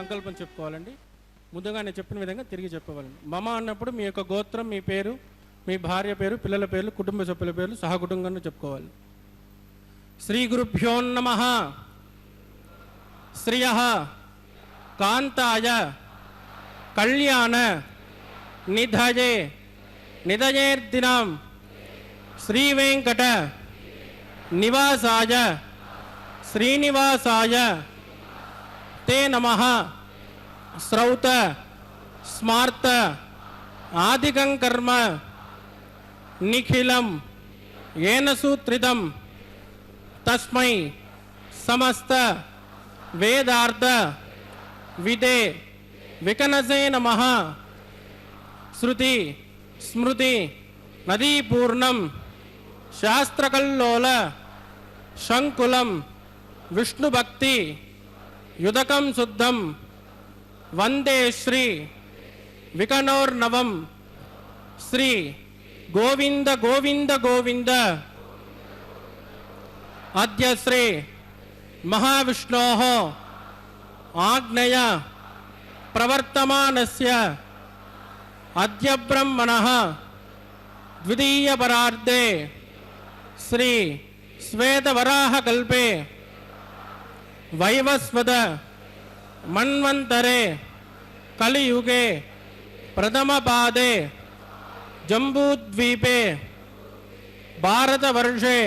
సంకల్పం చెప్పుకోవాలండి. ముందుగా నేను చెప్పిన విధంగా తిరిగి చెప్పవాలండి. మమ అన్నప్పుడు మీ యొక్క గోత్రం, మీ పేరు, మీ భార్య పేరు, పిల్లల పేర్లు, కుటుంబ సభ్యుల పేర్లు సహకుటుంబంగా చెప్పుకోవాలి. శ్రీ గురుభ్యో నమః. శ్రియః కాంతాయ కళ్యాణ నిధయే నిధయేర్దినాం శ్రీ వెంకట నివాసాయ శ్రీనివాసాయ తే నమః. శ్రౌత స్మార్త ఆదికం కర్మ నిఖిలం ఏన సూత్రితం తస్మై సమస్త వేదార్థ విదే వికనసే నమః. శృతి స్మృతి నదీపూర్ణం శాస్త్రకల్లోల శంకులం విష్ణుభక్తి యుదకం శుద్ధం వందే శ్రీ వికనోర్నవం. శ్రీ గోవింద గోవింద గోవింద. అద్య శ్రీ మహావిష్ణోః ఆజ్ఞయ ప్రవర్తమానస్య అద్య బ్రహ్మణః ద్వితీయపరార్ధే శ్రీ శ్వేతవరాహకల్పే వైవస్వత మన్వంతరే కలియుగే ప్రథమపాదే జంబూద్వీపే భారతవర్షే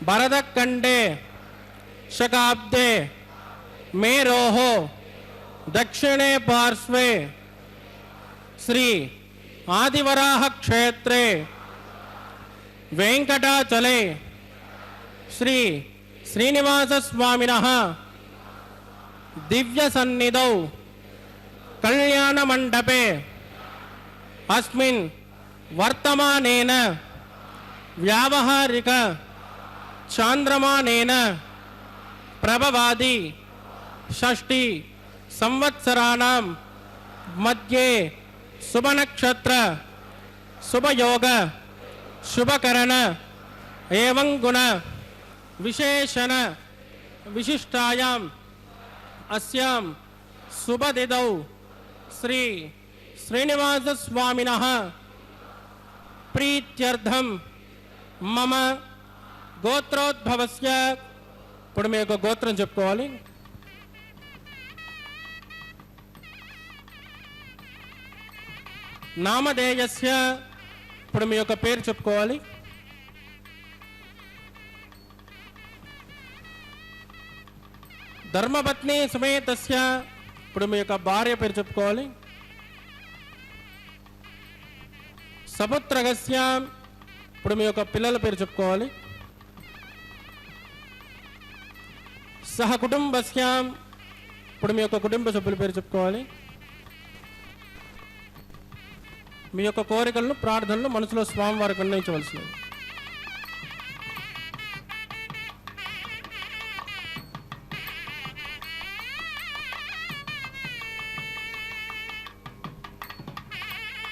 భరతఖండే శకాబ్దే మేరోః దక్షిణే పార్శ్వే శ్రీ ఆదివరాహ క్షేత్రే వెంకటాచలే శ్రీ శ్రీనివాస స్వామినః దివ్య సన్నిధౌ కళ్యాణ మండపే అస్మిన్ వర్తమానేన వ్యావహారిక చాంద్రమానేన ప్రభవాది షష్ఠి సంవత్సరాణం మధ్యే శుభనక్షత్ర శుభయోగ శుభకరణ ఏవం గుణ విశేషణ విశిష్టాయాం అస్యాం శుభదిదౌ శ్రీ శ్రీనివాస స్వామినః ప్రీత్యర్థం మమ గోత్రోద్భవస్య. ఇప్పుడు మీ యొక్క గోత్రం చెప్పుకోవాలి. నామధేయస్య. ఇప్పుడు మీ యొక్క పేరు చెప్పుకోవాలి. ధర్మపత్ని సమేతస్య. ఇప్పుడు మీ యొక్క భార్య పేరు చెప్పుకోవాలి. సపుత్రగస్య. ఇప్పుడు మీ యొక్క పిల్లల పేరు చెప్పుకోవాలి. సహ కుటుంబస్య. ఇప్పుడు మీ యొక్క కుటుంబ సభ్యుల పేరు చెప్పుకోవాలి. మీ యొక్క కోరికలను ప్రార్థనలు మనసులో స్వామివారికి నిర్ణయించవలసినవి.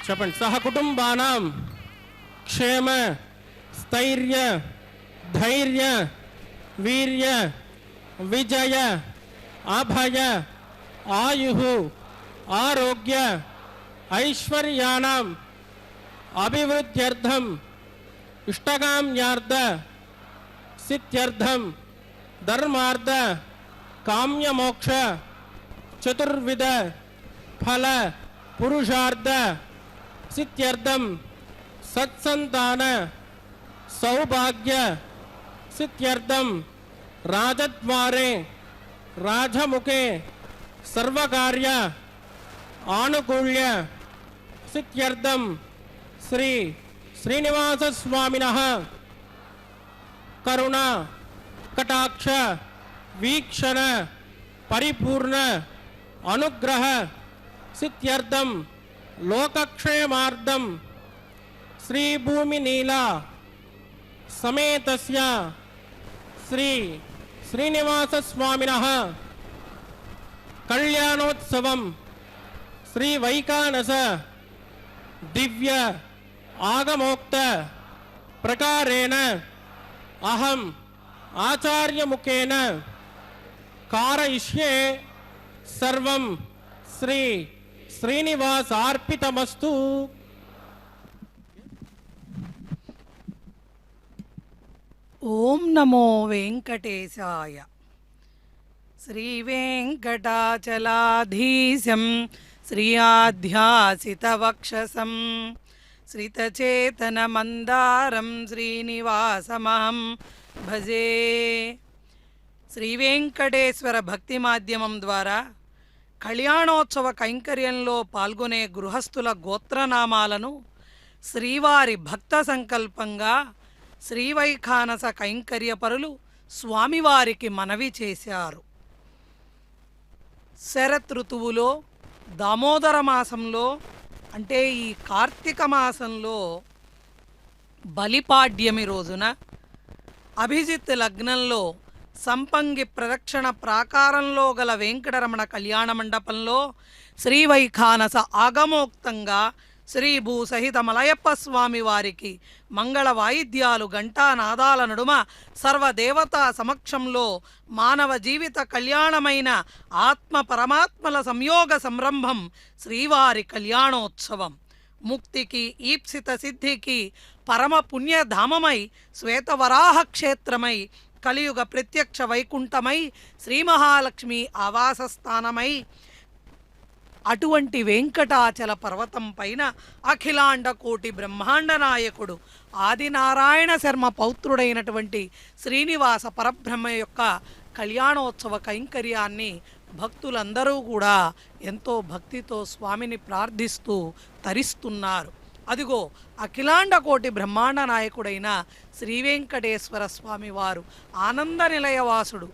చెప్పండి. సహ కుటుంబానాం క్షేమ స్థైర్య ధైర్య వీర్య విజయ అభయ ఆయు ఆరోగ్య ఐశ్వర్యానాం అభివృద్ధ్యర్థం ఇష్టకామ్యార్థ సిద్ధ్యర్థం ధర్మార్థ కామ్యమోక్ష చతుర్విధ ఫల పురుషార్థ సిద్ధ్యర్థం సత్సంతాన సౌభాగ్య సిద్ధ్యర్థం రాజద్వారే రాజముఖే సర్వకార్య ఆనుకూల్య సిద్ధ్యర్థం శ్రీ శ్రీనివాస స్వామినః కరుణ కటాక్ష వీక్షణ పరిపూర్ణ అనుగ్రహ సిద్ధ్యర్థం లోకక్షేమార్థం శ్రీ భూమి నీలా సమేతస్య శ్రీ శ్రీనివాస స్వామినః కళ్యాణోత్సవం శ్రీ వైకానస దివ్య ఆగమోక్త ప్రకారేణ అహం ఆచార్యముఖేన कारयिष्ये సర్వం శ్రీ శ్రీనివాసార్పితమస్తు. ఓం నమో వెంకటేశాయ. శ్రీ వెంకటాచలాధీశం శ్రీయాధ్యాసితవక్షసం శ్రితచేతనమందారం శ్రీనివాసమహం భజే. శ్రీ వెంకటేశ్వర భక్తి మాధ్యమం ద్వారా కళ్యాణోత్సవ కైంకర్యంలో పాల్గొనే గృహస్థుల గోత్రనామాలను శ్రీవారి భక్త సంకల్పంగా శ్రీవైఖానస కైంకర్యపరులు స్వామివారికి మనవి చేశారు. శరత్ ఋతువులో దామోదర మాసంలో అంటే ఈ కార్తీక మాసంలో బలిపాడ్యమి రోజున అభిజిత్ లగ్నంలో సంపంగి ప్రదక్షిణ ప్రాకారంలో గల వెంకటరమణ కళ్యాణ మండపంలో శ్రీవైఖానస ఆగమోక్తంగా శ్రీ భూసహిత మలయప్ప స్వామి వారికి మంగళ వాయిద్యాలు ఘంటానాదాల నడుమ సర్వదేవతా సమక్షంలో మానవ జీవిత కళ్యాణమైన ఆత్మ పరమాత్మల సంయోగ సంరంభం శ్రీవారి కళ్యాణోత్సవం. ముక్తికి ఈప్సిత సిద్ధికి పరమ పుణ్యధామమై శ్వేతవరాహ క్షేత్రమై కలియుగ ప్రత్యక్ష వైకుంఠమై శ్రీ మహాలక్ష్మి ఆవాసస్థానమై అటువంటి వెంకటాచల పర్వతం పైన అఖిలాండ కోటి బ్రహ్మాండ నాయకుడు ఆదినారాయణ శర్మ పౌత్రుడైనటువంటి శ్రీనివాస పరబ్రహ్మ యొక్క కళ్యాణోత్సవ కైంకర్యాన్ని భక్తులందరూ కూడా ఎంతో భక్తితో స్వామిని ప్రార్థిస్తూ తరిస్తున్నారు. అదిగో అఖిలాండ కోటి బ్రహ్మాండ నాయకుడైన శ్రీ వెంకటేశ్వర స్వామి వారు ఆనంద నిలయవాసుడు.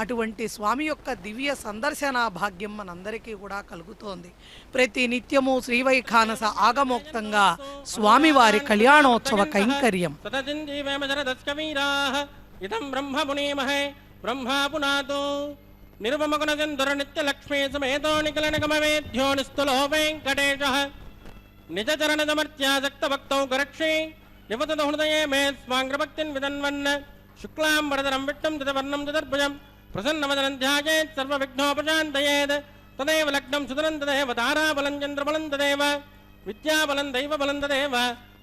అటువంటి స్వామి యొక్క దివ్య సందర్శన భాగ్యం మనందరికీ కూడా కలుగుతోంది. ప్రతి నిత్యము శ్రీవైఖానస ఆగమోక్తంగా స్వామివారి కళ్యాణోత్సవ కైంకర్యం. నిజ చరణ సమర్త్యాసక్త భక్తౌ గరక్షే నివతత హృదయే మే స్వాంగ్రభక్తిన్ విదన్వన్ శుక్లాం వరదరం విట్టం తదవర్ణం చతుర్భుజం ప్రసన్నవదనం ధ్యాయేత్ సర్వవిఘ్నోపశాంతయేత్ తదేవ లగ్నం సుతరం తదేవ తారాబలం చంద్రబలం తదేవ విద్యాబలం దైవబలం తదేవ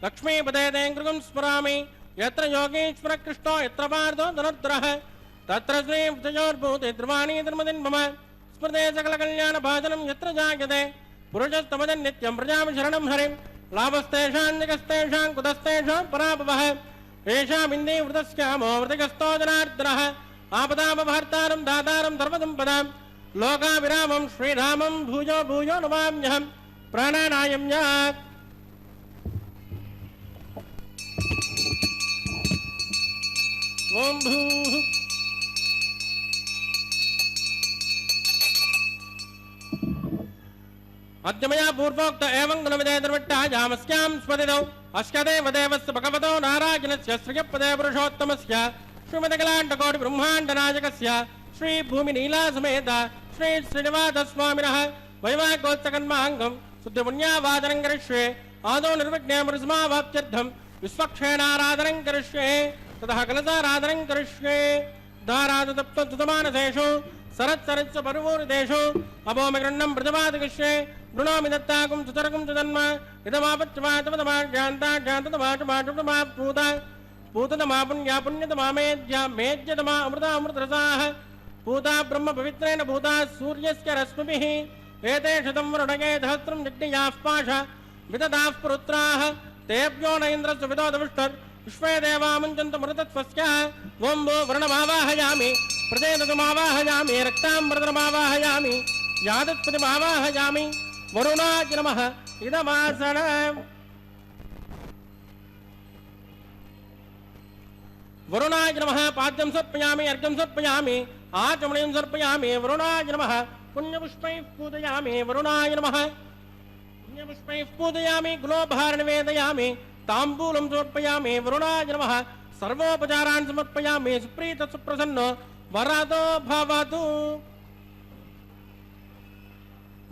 లక్ష్మీపదే తేంకృగం స్మరామి. యత్ర యోగేశ్వర కృష్ణో యత్ర పార్థో ధనుర్ధరః తత్ర శ్రీ విజయోర్భూతే ధ్రువాణీ ధర్మదిన్ మమ స్మృతే సకల కళ్యాణ భాజనం యత్ర జాయతే పురుషస్తమజన్ నిత్యం ప్రజామి శరణం హరిం లాభస్తేషాం నిగస్తేషాం కుతస్తేషాం పరాపవః ఏషామిందే వృతస్యామో వృతిగస్తో జనార్దనః ఆపదామభర్తారం దాతారం సర్వసంపదాం లోకావిరామం శ్రీరామం భూయో భూయో నమామ్యహం ప్రాణానాయమ్య. ఓం భూః అద్యమయా పూర్వోక్త ఏవం గుణవిదేదర్వట్టాయామస్యాం స్మదిదౌ అస్కదేవ దేవస్య భగవతో నారాయణస్య శ్రియపదే పురుషోత్తమస్య శ్రీమదకలాండకోటి బ్రహ్మాండ నాయకస్య శ్రీ భూమి నీలా సమేత శ్రీ శ్రీనివాస స్వామినః వైవాహికోత్సకన్మాంగం శుద్ధ పుణ్యావాదనం కరిష్యే ఆదో నిర్విఘ్నే మృస్మావాప్త్యర్థం విశ్వక్షేణారాధనం కరిష్యే తతః కలసారాధనం కరిష్యే. దారాదతప్తమానసేషు సరత్సరత్స పరువూరిదేషు అభోమగృహ్ణం ప్రజపాదకృష్యే గృణోమి దత్తాకుం సుతరకుం సుధన్మ ఇదమాపత్యమాతమదమాజ్ఞాంతమాటమాటమాపూత పూతతమా పుణ్యా పుణ్యతమా మేధ్యా మేధ్యతమా అమృత అమృతరసాః పూతా బ్రహ్మ పవిత్రేణ భూతా సూర్యస్య రశ్మిభిః ఏతే శతం వరుణగే సహస్రం యజ్ఞయాః పాశ విదదాః పురుత్రాః తేభ్యో న ఇంద్రస్య విదోదవిష్ఠర్ విశ్వే దేవాముంచంత మృతత్వస్య. ఓం భో వరుణమావాహయామి ప్రజేతమావాహయామి రక్తాంబరమావాహయామి యాదత్పతిమావాహయామి వరుణాయ నమః ఇదమాసన. వరుణాయ నమః పాద్యం సమర్పయామి అర్ఘ్యం సమర్పయామి ఆచమనీయం సమర్పయామి వరుణాయ నమః పుణ్యపుష్పైః పూజయామి వరుణాయ నమః పుణ్యపుష్పైః పూజయామి గులోభార నివేదయామి తాంబూలం సమర్పయామి వరుణాయ నమః సర్వోపచారాన్ సమర్పయామి సుప్రీత సుప్రసన్నో వరదో భవతు.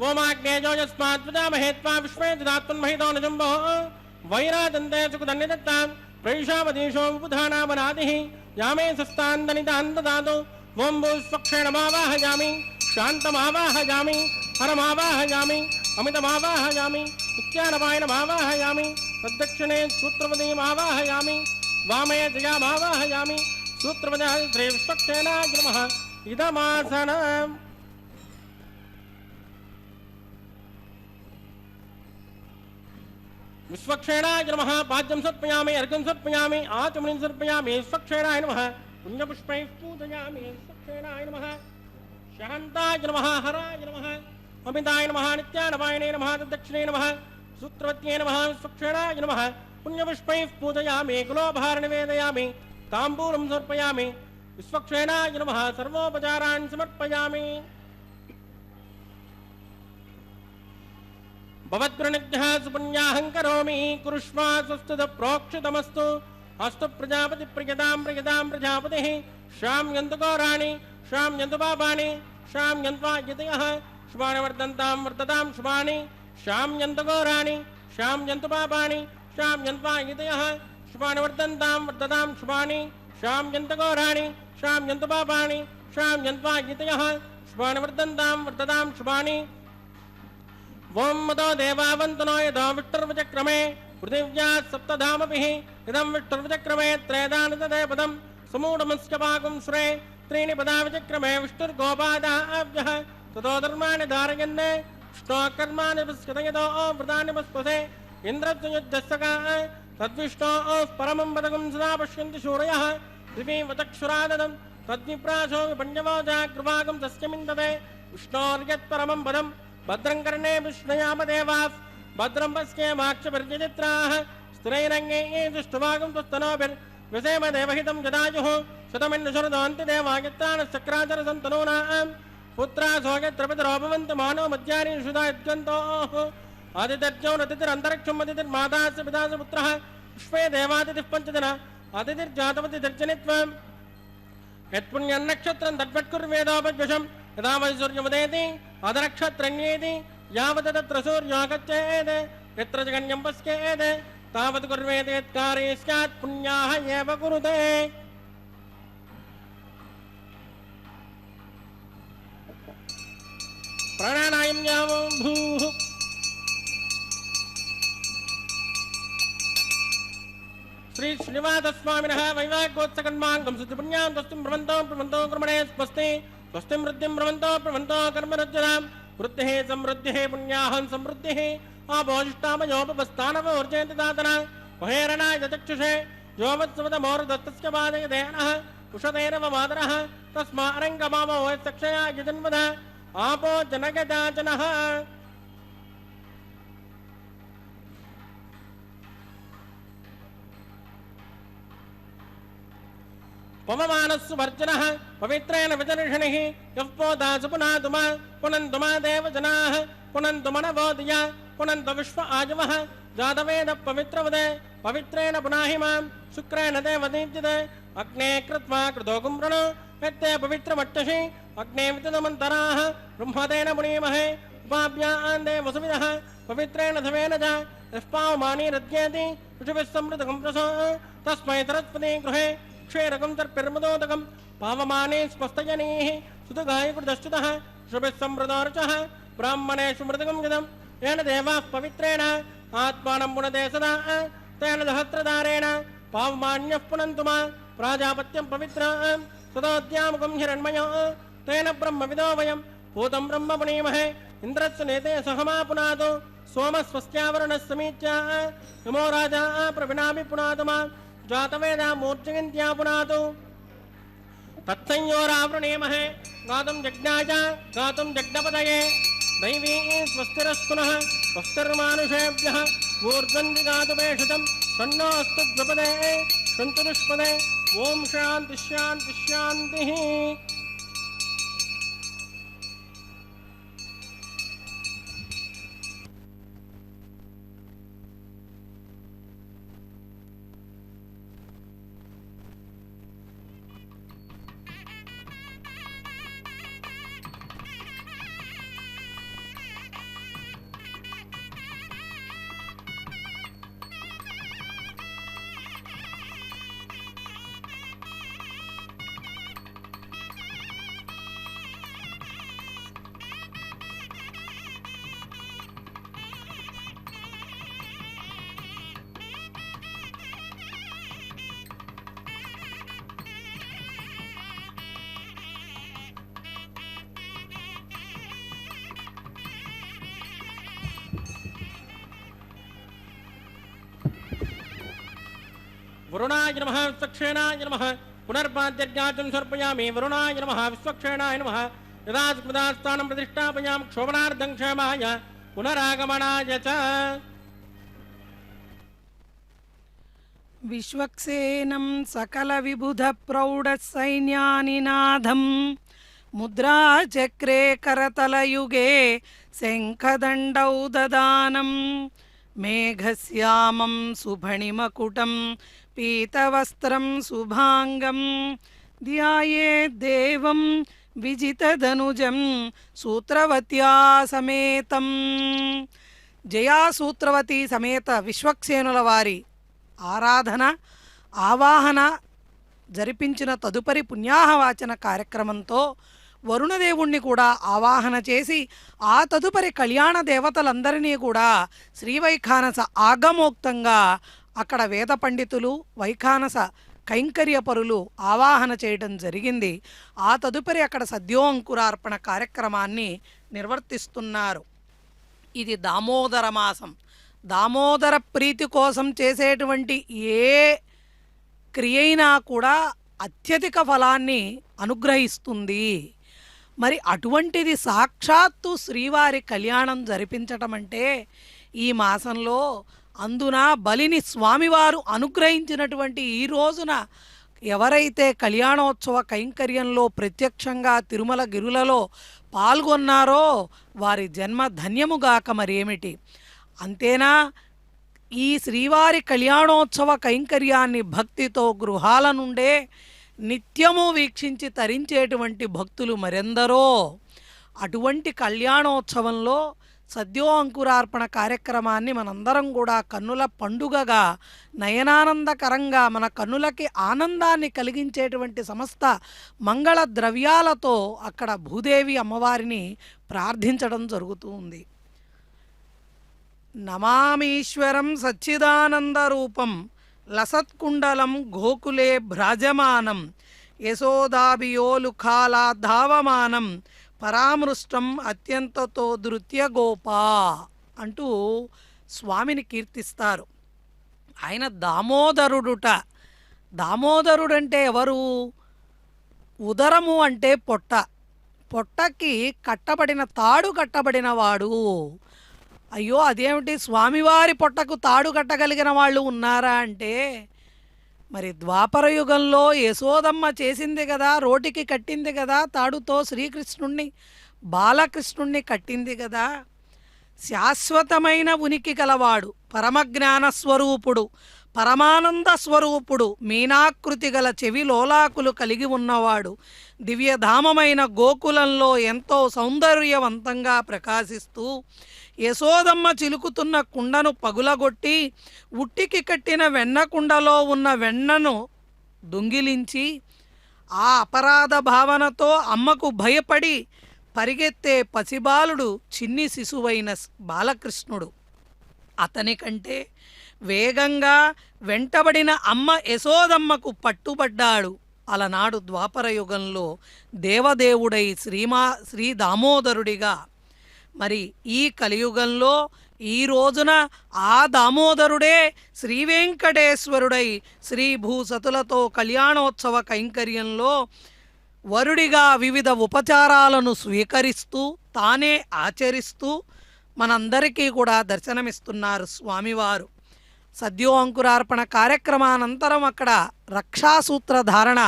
ఓమాగ్నేయో యస్మాత్ ప్రజామహే త్వా విశ్వే దదాత్మన్మహితో నిజంబో వైరాదంతే సుఖదన్యదత్తాం ప్రైషావదీశో ఉపధానామనాదిః యామే సస్తాందనిదాన్ దదాతు. ఓం భూ స్వక్షేణమావాహయామి शान्तमावाहयामि हरमावाहयामि अमितमावाहयामि नित्यानपायनमावाहयामि तद्दक्षिणे सूत्रपदीमावाहयामि वामे जयामावाहयामि सूत्रपदः श्रीविश्वक्सेनाय नमः इदमासनम् विश्वक्षेणाय नमः पाद्यं समर्पयामि अर्घ्यं समर्पयामि आचमनीं समर्पयामि विश्वक्षेणाय नमः पुण्यपुष्पैः पूजयामि विश्वक्षेणाय नमः शान्ताय नमः हराय नमः अमिताय नमः नित्यानपायने नमः तद्दक्षिणे नमः सूत्रवत्ये नमः विश्वक्षेणाय नमः पुण्यपुष्पैः पूजयामि कुलोपहार निवेदयामि ताम्बूलं समर्पयामि विश्वक्षेणाय नमः सर्वोपचारान् समर्पयामि भवद्गृणज्ञः सुपुण्याहं करोमि कुरुष्वा स्वस्तुत प्रोक्षितमस्तु अस्तु प्रजापति प्रियतां प्रजापतिः श्याम यन्तु गौराणि श्याम यन्तु पापानि श्याम यन्त्वा यतयः शुभानि वर्धन्तां वर्धतां शुभानि श्याम यन्तु गौराणि श्याम यन्तु पापानि श्याम यन्त्वा यतयः शुभानि वर्धन्तां वर्धतां शुभानि श्याम यन्तु गौराणि श्याम यन्तु पापानि श्याम यन्त्वा यतयः शुभानि वर्धन्तां वर्धतां शुभानि वोम मदो देवावन्तनो यदा विष्टुर्वचक्रमे पृथिव्या सप्तधामभिः इदं विष्टुर्वचक्रमे त्रयदानतदे पदं समूढमस्य पाकं श्रे त्रीणि पदा विचक्रमे विष्टुर्गोपादाभ्यः ततो धर्माणि धारयन् विष्णोकर्माणि विस्कृतयतो वृतानि वस्पसे इन्द्रत्वयुद्धस्सकाः तद्विष्णोः परमं पदकं सदा पश्यन्ति शूरयः दिवीवचक्षुराददं तद्विप्रासो विपण्यवोजा कृपाकं तस्यमिन्दते विष्णोर्यत्परमं पदं भद्रं कर्णे विष्णुयामदेवाः भद्रं पश्येमाक्षभिर्यजित्राः स्थिरैरङ्गैः दुष्टभागं त्वस्तनोभिर्विषेम देवहितं जदायुः शतमिन्नशरदोऽन्ति देवायत्राणश्चक्राचरसन्तनूनां पुत्रासो यत्र पितरो भवन्तु मानो मध्यानि सुधा यद्गन्तोः आदित्यर्जो नतिथिरन्तरिक्षं अतिथिर्मातास्य पितास्य पुत्रः पुष्पे देवातिथिः पञ्चजन अतिथिर्जातवतिर्जनित्वम् यत्पुण्यन्नक्षत्रं तद्वत्कुर्वेदोपद्वशम् यदा वै सूर्यमुदेति अधनक्षत्रण्येति यावत् तत्र सूर्योऽगच्छेत् यत्र जगन्यं पश्येत् तावत् कुर्वेत् यत्कार्ये स्यात् पुण्याः एव कुरुते प्राणानायं यावो भूः श्री श्रीनिवासस्वामिनः वैवाहिकोत्सकन्माङ्गं सुचिपुण्यां तस्तुं प्रवन्तो कर्मणे स्वस्ति स्वस्ति मृद्धिं प्रवन्तो कर्मरज्जनां वृद्धिः समृद्धिः पुण्याहं समृद्धिः आपोजिष्टामयोपस्थानवोर्जयन्ति दातना महेरणाय चक्षुषे योवत्सवतमोर्दत्तस्य पादयदेनः कुशतेरव मातरः तस्मारङ्गमामो चक्षया यजन्वद आपो जनगजाजनः पवमानस्सु वर्जनः पवित्रेण विदर्शनिः यः पोदासु पुनातुमा पुनन्तुमा देवजनाः पुनन्तु मनवोदया पुनन्तु विश्व आजवः जातवेद पवित्रवदे पवित्रेण पुनाहि मां शुक्रेण देवदीप्यते अग्ने कृत्वा कृतो कुम्रणो यत्ते पवित्रमट्टसि अग्ने वितदमन्तराः ब्रह्मतेन पुनीमहे उपाभ्यान् देवसुविदः पवित्रेण धवेन च यस्पावमानी रज्येति ऋषिभिः समृतकं प्रसो तस्मै सरस्वती गृहे क्षेरकं तर्पिर्मदोदकं पावमाने स्पस्तजनीः सुतगायकृतश्चुतः शुभिः समृतोर्चः ब्राह्मणेषु मृदकं गदं येन देवाः पवित्रेण आत्मानं पुनते सदा तेन सहस्रधारेण पावमान्यः पुनन्तु मा प्राजापत्यं पवित्र सदोद्यामुखं हिरण्मयो तेन ब्रह्मविदो वयं भूतं ब्रह्म पुनीमहे इन्द्रस्य नेते सहमा पुनातो सोमस्वस्यावरणः समीच्या नमो राजा प्रविणामि पुनातु मा जातवेदा मूर्जयन्त्या पुनातु तत्संयोरावृणीमहे गातुं यज्ञाय गातुं यज्ञपदये दैवी स्वस्तिरस्तुनः स्वस्तिर्मानुषेभ्यः ऊर्ध्वन्ति गातु पेषितं सन्नोऽस्तु द्विपदे सन्तु दुष्पदे ॐ शान्ति शान्ति शान्तिः वरुणाय नमः विश्वक्षेणाय नमः पुनर्पाद्यर्घ्याचं समर्पयामि वरुणाय नमः विश्वक्षेणाय नमः यदा स्मृतास्थानं प्रतिष्ठापयामि क्षोभनार्थं क्षेमाय पुनरागमनाय च विश्वक्सेनं सकलविबुधप्रौढसैन्यानिनादं मुद्राचक्रे करतलयुगे शङ्खदण्डौ ददानं मेघश्यामं सुफणिमकुटं पीतवस्त्रं शुभाङ्गं ध्यायेद्देवं विजितधनुजं सूत्रवत्या समेतं जया सूत्रवती समेत విశ్వక్సేనుల వారి ఆరాధన ఆవాహన జరిపించిన తదుపరి పుణ్యాహవాచన కార్యక్రమంతో వరుణదేవుణ్ణి కూడా ఆవాహన చేసి ఆ తదుపరి కళ్యాణ దేవతలందరినీ కూడా శ్రీవైఖానస ఆగమోక్తంగా అక్కడ వేద పండితులు వైఖానస కైంకర్యపరులు ఆవాహన చేయడం జరిగింది. ఆ తదుపరి అక్కడ సద్యోంకురార్పణ కార్యక్రమాన్ని నిర్వర్తిస్తున్నారు. ఇది దామోదర మాసం. దామోదర ప్రీతి కోసం చేసేటువంటి ఏ క్రియ అయినా కూడా అత్యధిక ఫలాన్ని అనుగ్రహిస్తుంది. మరి అటువంటిది సాక్షాత్తు శ్రీవారి కళ్యాణం జరిపించటం అంటే ఈ మాసంలో అందున బలిని స్వామివారు అనుగ్రహించినటువంటి ఈ రోజున ఎవరైతే కళ్యాణోత్సవ కైంకర్యంలో ప్రత్యక్షంగా తిరుమల గిరులలో పాల్గొన్నారో వారి జన్మ ధన్యముగాక మరేమిటి. అంతేనా, ఈ శ్రీవారి కళ్యాణోత్సవ కైంకర్యాన్ని భక్తితో గృహాల నుండే నిత్యము వీక్షించి తరించేటువంటి భక్తులు మరెందరో. అటువంటి కళ్యాణోత్సవంలో సద్యో అంకురార్పణ కార్యక్రమాన్ని మనందరం కూడా కన్నుల పండుగగా నయనానందకరంగా మన కన్నులకి ఆనందాన్ని కలిగించేటువంటి సమస్త మంగళ ద్రవ్యాలతో అక్కడ భూదేవి అమ్మవారిని ప్రార్థించడం జరుగుతూ ఉంది. నమామీశ్వరం సచ్చిదానందరూపం లసత్కుండలం గోకులే భ్రాజమానం యశోదాభియోలుఖాలా ధావమానం పరామృష్టం అత్యంతతో ధృత్య గోపా అంటూ స్వామిని కీర్తిస్తారు. ఆయన దామోదరుడుట. దామోదరుడంటే ఎవరు? ఉదరము అంటే పొట్ట. పొట్టకి కట్టబడిన తాడు కట్టబడిన వాడు. అయ్యో అదేమిటి, స్వామివారి పొట్టకు తాడు కట్టగలిగిన వాళ్ళు ఉన్నారా అంటే, మరి ద్వాపర యుగంలో యశోదమ్మ చేసింది కదా, రోటికి కట్టింది కదా, తాడుతో శ్రీకృష్ణుణ్ణి బాలకృష్ణుణ్ణి కట్టింది కదా. శాశ్వతమైన ఉనికి గలవాడు, పరమజ్ఞాన స్వరూపుడు, పరమానంద స్వరూపుడు, మీనాకృతి గల చెవి లోలాకులు కలిగి ఉన్నవాడు, దివ్యధామమైన గోకులంలో ఎంతో సౌందర్యవంతంగా ప్రకాశిస్తూ యశోదమ్మ చిలుకుతున్న కుండను పగులగొట్టి ఉట్టికి కట్టిన వెన్న కుండలో ఉన్న వెన్నను దొంగిలించి ఆ అపరాధ భావనతో అమ్మకు భయపడి పరిగెత్తే పసిబాలుడు చిన్ని శిశువైన బాలకృష్ణుడు. అతని కంటే వేగంగా వెంటబడిన అమ్మ యశోదమ్మకు పట్టుబడ్డాడు. అలనాడు ద్వాపర యుగంలో దేవదేవుడై శ్రీ దామోదరుడిగా, మరి ఈ కలియుగంలో ఈ రోజున ఆ దామోదరుడే శ్రీ వెంకటేశ్వరుడై శ్రీభూసతులతో కళ్యాణోత్సవ కైంకర్యంలో వరుడిగా వివిధ ఉపచారాలను స్వీకరిస్తూ తానే ఆచరిస్తూ మనందరికీ కూడా దర్శనమిస్తున్నారు స్వామివారు. సద్యో అంకురార్పణ కార్యక్రమానంతరం అక్కడ రక్షాసూత్ర ధారణ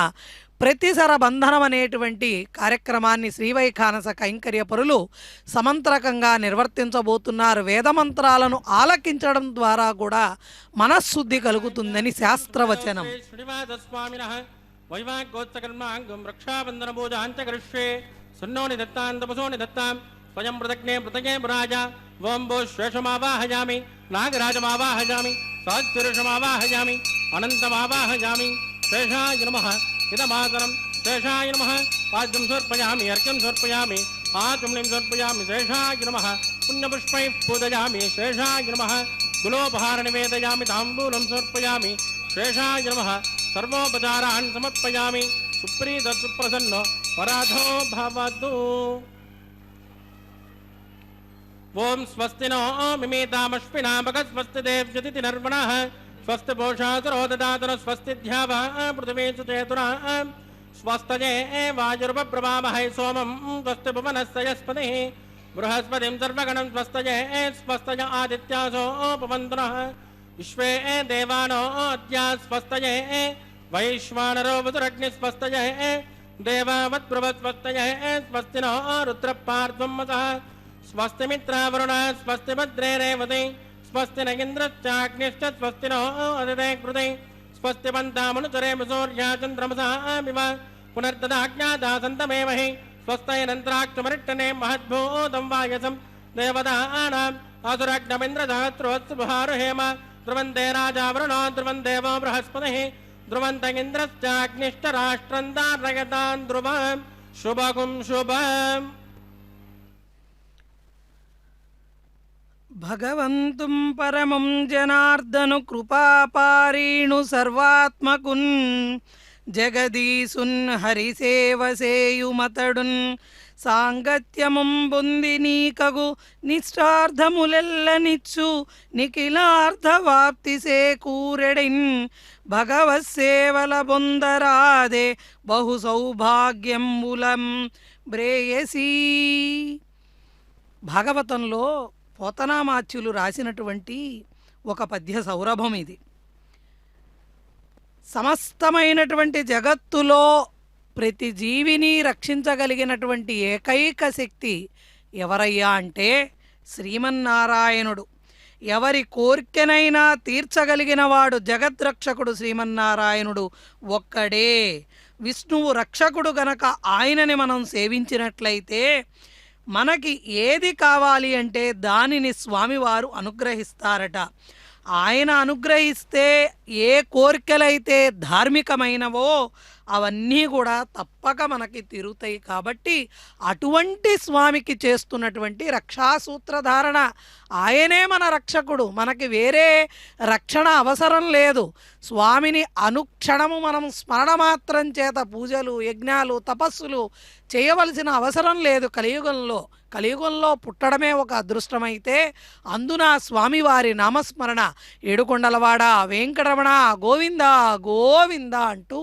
ప్రతిసర బంధనం అనేటువంటి కార్యక్రమాన్ని శ్రీవైఖానస కైంకర్యపరులు సమంత్రకంగా నిర్వర్తించబోతున్నారు. వేదమంత్రాలను ఆలకించడం ద్వారా కూడా మనశ్శుద్ధి కలుగుతుందని శాస్త్రవచనం. స్వయం పృథగ్నే పృథగే రాజా ఓం భో శ్వేషమావాహయామి నాగరాజమావాహయామి సహస్రుషమావాహయామి అనంతమావాహయామి శేషాయ నమః ఇదమాతరం శేషాయ నమః పాద్యం సమర్పయామి అర్ఘ్యం సమర్పయామి ఆచమనీం సమర్పయామి శేషాయ నమః పుణ్యపుష్పైః పూజయామి శేషాయ నమః గులోపహార నివేదయామి తాంబూలం సమర్పయామి శేషాయ నమః సర్వోపచారాన్ సమర్పయామి సుప్రీత సుప్రసన్నో పరాధో భవతు. ఓం స్వస్తి నో మిమేతామశ్వినా భగ స్వస్తి దేవ్యతిథి నర్వణః స్వస్తి భూషాసురో దదాతున స్వస్తి ధ్యావా పృథివీ సుచేతునా స్వస్తజే వాయుర్వబ్రవామహై సోమం స్వస్తి భువనస్తయస్పతి బృహస్పతిం సర్వగణం స్వస్తజే స్వస్తజ ఆదిత్యాసో పవంతునః విశ్వే దేవానో అద్య స్వస్తజే వైశ్వానరో వసురగ్ని స్వస్తజే దేవావద్బ్రవస్వస్తజే స్వస్తి నో రుద్రపార్ధ్వం మసః స్వస్తి మిత్రావరుణ స్వస్తి భద్రే రేవతి స్వస్తి నగింద్రశ్చాగ్నిశ్చ స్వస్తి నో అదితే కృతే స్వస్తి పంతామనుచరేమ సూర్యాచంద్రమసామివ పునర్దదాజ్ఞాదాసంతమేమహి స్వస్తైనంత్రాక్షమరిట్టనే మహద్భూతం వాయసం దేవదానాం అసురగ్నమింద్రసహస్రోత్సుభారుహేమ ధ్రువంతే రాజావరుణో ధ్రువం దేవో బృహస్పతిః ధ్రువంత ఇంద్రశ్చాగ్నిశ్చ రాష్ట్రం దారయతాన్ ధ్రువం శుభగుం శుభం. భగవంతుం పరమం జనార్దను కృపాపారీణు సర్వాత్మకున్ జగదీసున్ హరిసేవసేయుమతడున్ సాంగత్యముం బొంది నీకగు నిష్టార్థములెల్లనిచ్చు నిఖిలార్థవాప్తి సేకూరెడిన్ భగవత్సేవల బొందరాదే బహు సౌభాగ్యంబులం బ్రేయసీ. భాగవతంలో పోతనామాచ్యులు రాసినటువంటి ఒక పద్య సౌరభం ఇది. సమస్తమైనటువంటి జగత్తులో ప్రతి జీవిని రక్షించగలిగినటువంటి ఏకైక శక్తి ఎవరయ్యా అంటే శ్రీమన్నారాయణుడు. ఎవరి కోరికనైనా తీర్చగలిగినవాడు జగద్రక్షకుడు శ్రీమన్నారాయణుడు ఒక్కడే. విష్ణువు రక్షకుడు గనక ఆయనని మనం సేవించినట్లయితే మనకి ఏది కావాలి అంటే దానిని స్వామివారు అనుగ్రహిస్తారట. ఆయన అనుగ్రహిస్తే ఏ కోరికలైతే ధార్మికమైనవో అవన్నీ కూడా తప్పక మనకి తీరుతాయి. కాబట్టి అటువంటి స్వామికి చేస్తున్నటువంటి రక్షాసూత్రధారణ, ఆయనే మన రక్షకుడు, మనకి వేరే రక్షణ అవసరం లేదు. స్వామిని అనుక్షణము మనం స్మరణ మాత్రం చేత పూజలు యజ్ఞాలు తపస్సులు చేయవలసిన అవసరం లేదు. కలియుగంలో పుట్టడమే ఒక అదృష్టమైతే అందున స్వామివారి నామస్మరణ ఏడుకొండలవాడ వెంకటరమణ గోవింద గోవింద అంటూ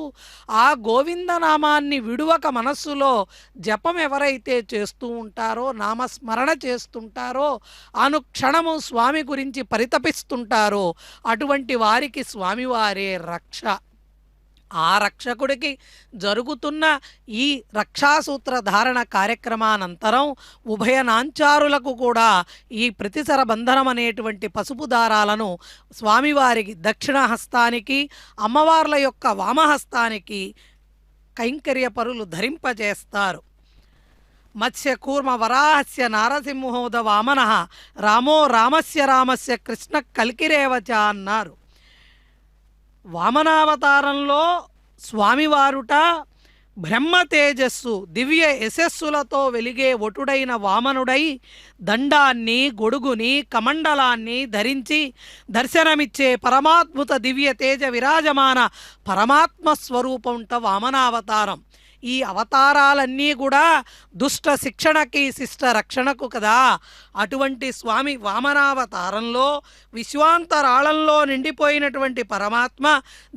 ఆ గోవింద నామాన్ని విడువక మనస్సులో జపం ఎవరైతే చేస్తూ ఉంటారో, నామస్మరణ చేస్తుంటారో, అనుక్షణము స్వామి గురించి పరితపిస్తుంటారో అటువంటి వారికి స్వామివారే రక్ష. ఆ రక్షకుడికి జరుగుతున్న ఈ రక్షాసూత్ర ధారణ కార్యక్రమానంతరం ఉభయ నాంచారులకు కూడా ఈ ప్రతిసర బంధనం అనేటువంటి పసుపు దారాలను స్వామివారికి దక్షిణ హస్తానికి, అమ్మవార్ల యొక్క వామహస్తానికి కైంకర్య పరులు ధరింపజేస్తారు. మత్స్యకూర్మ వరాహస్య నారసింహోద వామన రామో రామస్య కృష్ణ కల్కిరేవచ అన్నారు. వామనావతారంలో స్వామివారుట బ్రహ్మ తేజస్సు దివ్య యశస్సులతో వెలిగే ఒటుడైన వామనుడై దండాన్ని గొడుగుని కమండలాన్ని ధరించి దర్శనమిచ్చే పరమాద్భుత దివ్య తేజ విరాజమాన పరమాత్మ స్వరూపంట వామనావతారం. ఈ అవతారాలన్నీ కూడా దుష్ట శిక్షణకి శిష్ట రక్షణకు కదా. అటువంటి స్వామి వామనావతారంలో విశ్వాంతరాళంలో నిండిపోయినటువంటి పరమాత్మ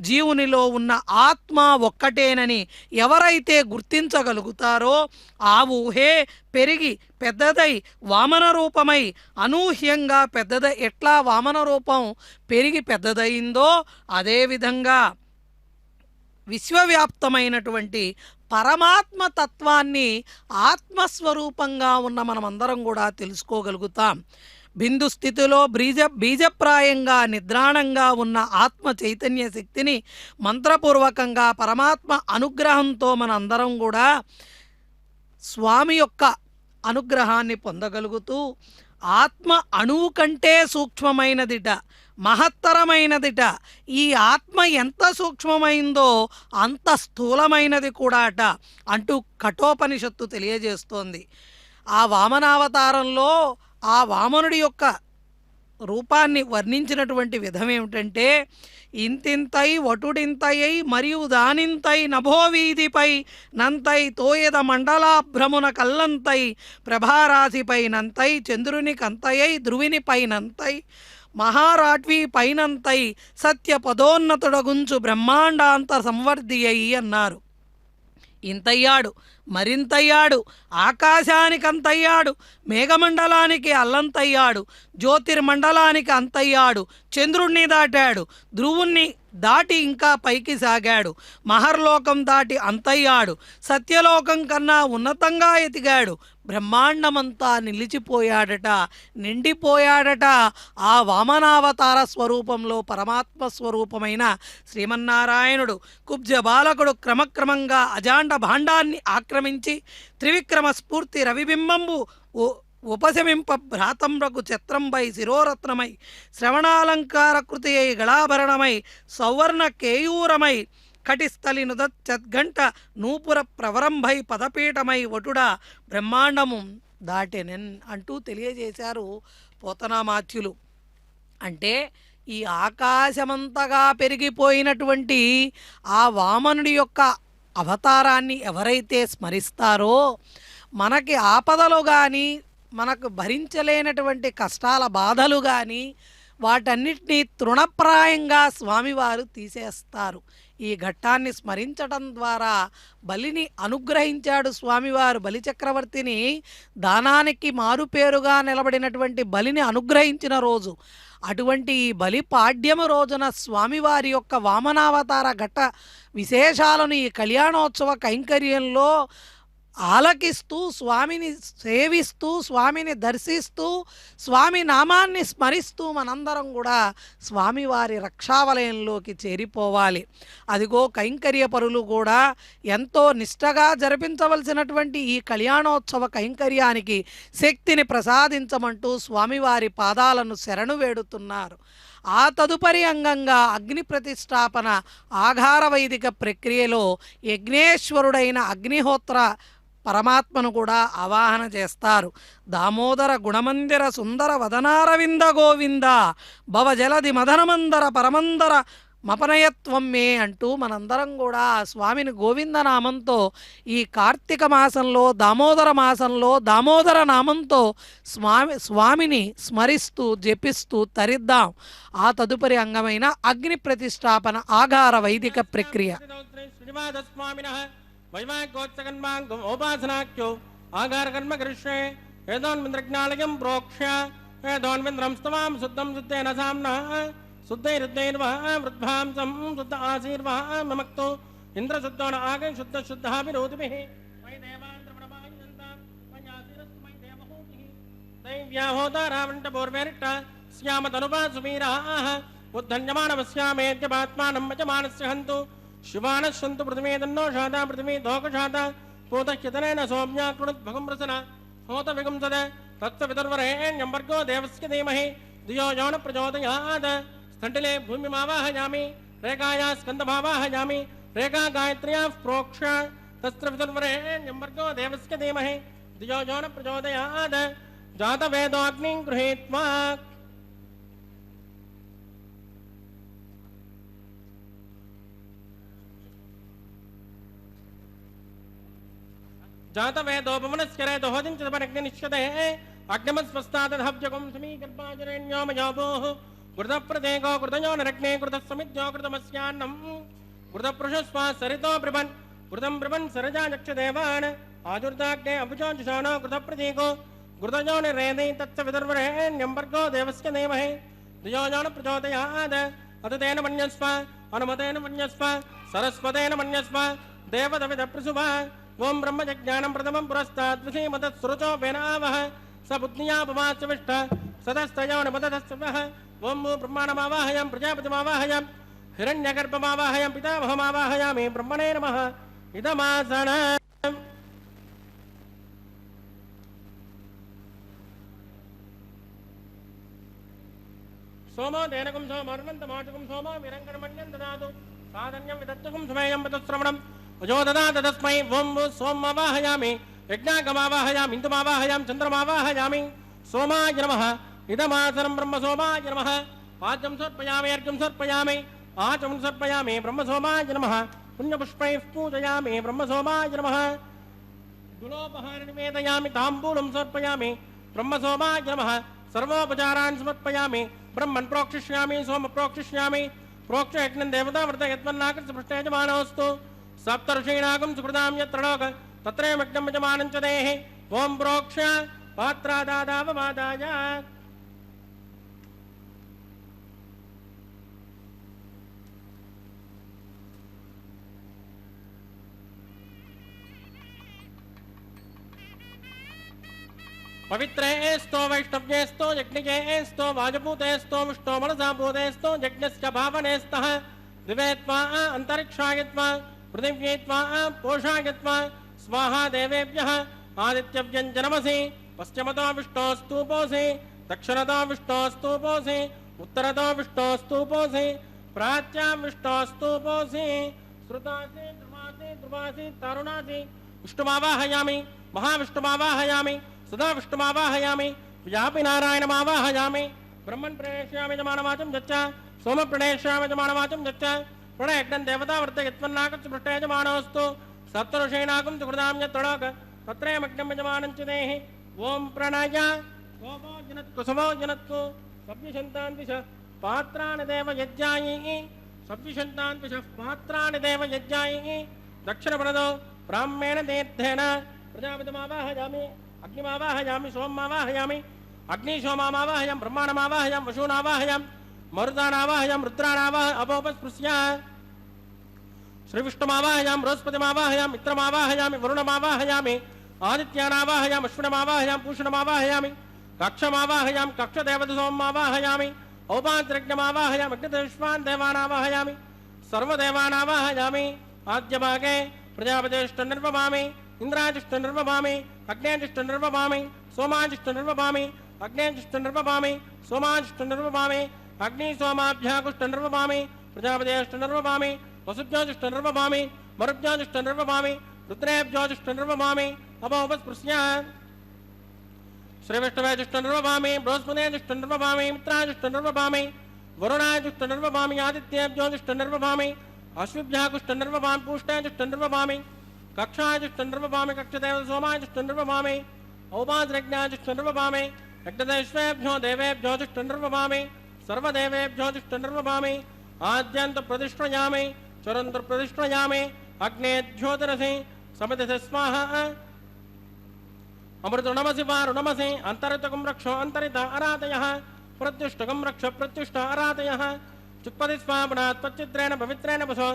జీవునిలో ఉన్న ఆత్మ ఒక్కటేనని ఎవరైతే గుర్తించగలుగుతారో ఆ ఊహే పెరిగి పెద్దదై వామన రూపమై అనూహ్యంగా ఎట్లా వామన రూపం పెరిగి పెద్దదయిందో అదేవిధంగా విశ్వవ్యాప్తమైనటువంటి పరమాత్మ తత్వాన్ని ఆత్మస్వరూపంగా ఉన్న మనమందరం కూడా తెలుసుకోగలుగుతాం. బిందు స్థితిలో బీజప్రాయంగా నిద్రాణంగా ఉన్న ఆత్మ చైతన్య శక్తిని మంత్రపూర్వకంగా పరమాత్మ అనుగ్రహంతో మనందరం కూడా స్వామి యొక్క అనుగ్రహాన్ని పొందగలుగుతూ ఆత్మ అణువు కంటే సూక్ష్మమైనదిట, మహత్తరమైనదిట. ఈ ఆత్మ ఎంత సూక్ష్మమైందో అంత స్థూలమైనది కూడా అట అంటూ కఠోపనిషత్తు తెలియజేస్తోంది. ఆ వామనావతారంలో ఆ వామనుడి యొక్క రూపాన్ని వర్ణించినటువంటి విధం ఏమిటంటే, ఇంతింతై వటుడింతయై మరియు దానింతై నభోవీధిపై నంతై తోయద మండలాభ్రమున కల్లంతై ప్రభారాశిపై నంతై చంద్రుని కంతయై ధ్రువినిపై నంతై మహారాట్వి పైనంతై సత్య పదోన్నతుడగుంచు బ్రహ్మాండాంత సంవర్ధి అయి అన్నారు. ఇంతయ్యాడు, మరింతయ్యాడు, ఆకాశానికంతయ్యాడు, మేఘమండలానికి అల్లంతయ్యాడు, జ్యోతిర్మండలానికి అంతయ్యాడు, చంద్రుణ్ణి దాటాడు, ధ్రువుణ్ణి దాటి ఇంకా పైకి సాగాడు, మహర్లోకం దాటి అంతయ్యాడు, సత్యలోకం కన్నా ఉన్నతంగా ఎదిగాడు, బ్రహ్మాండమంతా నిలిచిపోయాడట, నిండిపోయాడట. ఆ వామనావతార స్వరూపంలో పరమాత్మ స్వరూపమైన శ్రీమన్నారాయణుడు కుబ్జ బాలకుడు క్రమక్రమంగా అజాండ భాండాన్ని ఆక్రమించి త్రివిక్రమ స్ఫూర్తి రవిబింబంబు ఉపశమింప భ్రాతంబకు ఛత్రంపై శిరోరత్నమై శ్రవణాలంకార కృతి అయి గళాభరణమై సౌవర్ణ కేయూరమై కటిస్థలి నుదచ్చద్గంట నూపుర ప్రవరంభై పదపీఠమై వటుడా బ్రహ్మాండము దాటెనెన్ అంటూ తెలియజేశారు పోతనామాత్యులు. అంటే ఈ ఆకాశమంతగా పెరిగిపోయినటువంటి ఆ వామనుడి యొక్క అవతారాన్ని ఎవరైతే స్మరిస్తారో మనకి ఆపదలు కానీ, మనకు భరించలేనటువంటి కష్టాల బాధలు కానీ వాటన్నిటినీ తృణప్రాయంగా స్వామివారు తీసేస్తారు. ఈ ఘట్టాన్ని స్మరించడం ద్వారా బలిని అనుగ్రహించాడు స్వామివారు. బలిచక్రవర్తిని దానానికి మారుపేరుగా నిలబడినటువంటి బలిని అనుగ్రహించిన రోజు. అటువంటి ఈ బలిపాడ్యము రోజున స్వామివారి యొక్క వామనావతార ఘట్ట విశేషాలను ఈ కళ్యాణోత్సవ కైంకర్యంలో ఆలకిస్తూ, స్వామిని సేవిస్తూ, స్వామిని దర్శిస్తూ, స్వామి నామాన్ని స్మరిస్తూ మనందరం కూడా స్వామివారి రక్షావలయంలోకి చేరిపోవాలి. అదిగో కైంకర్య పరులు కూడా ఎంతో నిష్టగా జరిపించవలసినటువంటి ఈ కళ్యాణోత్సవ కైంకర్యానికి శక్తిని ప్రసాదించమంటూ స్వామివారి పాదాలను శరణు వేడుతున్నారు. ఆ తదుపరి అంగంగా అగ్ని ప్రతిష్టాపన ఆఘార వైదిక ప్రక్రియలో యజ్ఞేశ్వరుడైన అగ్నిహోత్ర పరమాత్మను కూడా ఆవాహన చేస్తారు. దామోదర గుణమందిర సుందర వదనారవింద గోవింద భవజలది మదనమందర పరమందర మపనయత్వం మే అంటూ మనందరం కూడా ఆ స్వామిని గోవిందనామంతో ఈ కార్తీక మాసంలో దామోదర మాసంలో దామోదర నామంతో స్వామిని స్మరిస్తూ జపిస్తూ తరిద్దాం. ఆ తదుపరి అంగమైన అగ్ని ప్రతిష్టాపన ఆఘార వైదిక ప్రక్రియ. వైవాగోత్సగన్మాంగోపాసనాఖ్యో ఆగారకర్మ కరిష్యే ఏదోన్మింద్రజ్ఞాలయం ప్రోక్ష్య ఏదోన్మింద్రం స్తవాం శుద్ధం శుద్ధేన సామ్నా శుద్ధైరుద్ధైర్వా వృద్ధాంసం శుద్ధ ఆశీర్వా మమక్తో ఇంద్రశుద్ధో ఆగ శుద్ధ శుద్ధాభిరోధిభిః మై దేవాంద్రప్రభాయంతాం మయాసిరస్మై దేవహూతిః దైవ్యాహోతారావంట పూర్వేరిట్ట స్యామతనుపా సుమీరాః ఉద్ధన్యమానవస్యామేత్యపాత్మానం వచమానస్య హంతు శివానశంతు పృథివీదన్నో శాతా పృథివీ దోకశాత పూతఃకితనేన సౌమ్యాకృణద్భగం రసన హోత విగుంసద తత్సవితుర్వరేణ్యం భర్గో దేవస్య ధీమహి ధియో యో న ప్రచోదయాత్ స్థంటిలే భూమిమావాహయామి రేఖాయా స్కందమావాహయామి రేఖా గాయత్ర్యా ప్రోక్ష్య తత్సవితుర్వరేణ్యం భర్గో దేవస్య ధీమహి ధియో యో న ప్రచోదయాత్ జాతవేదోऽగ్నిం గృహీత్వా जातवेदोपमनस्करेतो होदिंचदपरग्निनिश्चते अग्निमस्वस्तादधव्यगुं समीकल्पाजरेण्योमयोभोः कृतप्रदेको कृतयो नरग्ने कृतस्समिद्यो कृतमस्यान्नं कृतपुरुषस्वा सरितो ब्रभन् कृतं ब्रभन् सरजाचक्षदेवान् आजुर्दाग्ने अभुजोजुषाणो कृतप्रदेको कृतयो निरेदि तत्सवितुर्वरेण्यं भर्गो देवस्य धीमहि धियो यो न प्रचोदयात् अततेन मन्यस्व अनुमतेन मन्यस्व सरस्वतेन मन्यस्व देवदविदप्रसुभा ओं ब्रह्मज्ञानं प्रथमं पुरस्ताद्विषीमतत्सुरुचो वेनावः स बुद्ध्यापमाचविष्ट सदस्तयोनिमततस्वः ओं ब्रह्माणमावाहयां प्रजापतिमावाहयां हिरण्यगर्भमावाहयां पितामहमावाहयामि ब्रह्मणे नमः इदमासन सोमो देनकं सोमर्णन्तमाचकं सोमो विरङ्गणमन्यं ददातु साधन्यं विदत्तकं सुमेयं पतश्रवणम् अजो ददात तस्मै ओं सोममावाहयामि यज्ञागमावाहयामि इन्दुमावाहयां चन्द्रमावाहयामि सोमाय नमः इदमासनं ब्रह्म सोमाय नमः आजं सर्पयामि अर्घ्यं सर्पयामि आचमं सर्पयामि ब्रह्म सोमाय नमः पुण्यपुष्पैः पूजयामि ब्रह्म सोमाय नमः गुणोपहारं निवेदयामि ताम्बूलं समर्पयामि ब्रह्म सोमाय नमः सर्वोपचारान् समर्पयामि ब्रह्मन् प्रोक्षिष्यामि सोम प्रोक्षिष्यामि प्रोक्ष यज्ञं देवता व्रत यत्मन्नाकृत पृष्ठे यजमानोऽस्तु सप्तऋषीणागं सुकृतां यत्र लोक तत्रैव यज्ञं यजमानं च देहि ओम प्रोक्ष पात्रादादाववादाय पवित्रेस्तो वैष्णव्येस्तो यज्ञेस्तो वाजपूतेस्तो विष्णो मनसाभूतेस्तो यज्ञस्य भावनेस्तः दिवेत्वा अंतरिक्षायत्वा पृथिव्येत्वा पोषायत्वा स्वाहा देवेभ्यः आदित्यव्यञ्जनमसि पश्चिमतो विष्णोस्तूपोऽसि दक्षिणतो विष्णोस्तूपोऽसि उत्तरतो विष्णोस्तूपोऽसि प्राच्यां विष्णोस्तूपोऽसि श्रुतासि ध्रुवासि ध्रुवासि तरुणासि विष्णुमावाहयामि महाविष्णुमावाहयामि सदा विष्णुमावाहयामि व्यापि नारायणमावाहयामि ब्रह्मन् प्रणेष्यामि यजमानवाचं यच्च सोम प्रणेष्यामि यजमानवाचं यच्च प्रणयज्ञं देवता वर्त यत्मन्नाकृत्य पृष्ठे यजमानोऽस्तु सप्तऋषीणागं सुकृतां यत्र लोक तत्रैवज्ञं यजमानं च देहि ओम प्रणय गोपो जनत्कुसुमो जनत्कु सव्यशन्तान् दिश पात्राणि देव यज्ञायै सव्यशन्तान् दिश पात्राणि देव यज्ञायै दक्षिणपदो ब्राह्मेण तीर्थेन प्रजापतिमावाहयामि अग्निमावाहयामि सोममावाहयामि अग्निशोमामावाहयामि ब्रह्माणमावाहयामि वसूनावाहयामि मरुदानावाहयामि रुद्राणावाह अपोपस्पृश्य श्रीविष्णुमावाहयामि बृहस्पतिमावाहयामि मित्रमावाहयामि वरुणमावाहयामि आदित्यानावाहयामि अश्विनमावाहयामि पूषणमावाहयामि कक्षमावाहयामि कक्षदेवतसोममावाहयामि औपान्तरिज्ञमावाहयामि अग्निदेश्वान् देवानावाहयामि सर्वदेवानावाहयामि आद्यभागे प्रजापतिष्ठनिर्वमामि इंद्राजिष्ठनिर्वमामि अग्नेजिष्ठनिर्वमामि सोमाजिष्ठनिर्वमामि अग्नेजिष्ठनिर्वमामि सोमाजिष्ठनिर्वमामि अग्निसोमाभ्याकुष्ठनिर्वमामि प्रजापतिष्ठनिर्वमामि वसुभ्योजिष्ठनिर्वमामि मरुभ्योजिष्ठनिर्वमामि रुद्रेभ्योजिष्ठनिर्वमामि अपोपस्पृश्य श्रीविष्णुवेजिष्ठनिर्वमामि बृहस्पतिजिष्ठनिर्वमामि मित्राजिष्ठनिर्वमामि वरुणाजिष्ठनिर्वमामि आदित्येभ्योजिष्ठनिर्वमामि अश्विभ्याकुष्ठनिर्वमामि पूष्णेजिष्ठनिर्वमामि कक्षाजिष्ठनिर्वमामि कक्षदेव सोमाजिष्ठनिर्वमामि औपाद्रज्ञाजिष्ठनिर्वमामि यज्ञदेश्वेभ्यो देवेभ्योजिष्ठनिर्वमामि सर्वदेवेभ्योजिष्ठनिर्वमामि आद्यन्तप्रतिष्ठयामि चरन्तप्रतिष्ठयामि अग्नेज्योतिरसि समितिसे स्वाहा अमृतनमसि वारुणमसि अन्तरितकं रक्षो अन्तरित अरातयः प्रत्युष्टकं रक्ष प्रत्युष्ट अरातयः चुक्पतिस्वापनात् त्वच्चित्रेण पवित्रेण वसो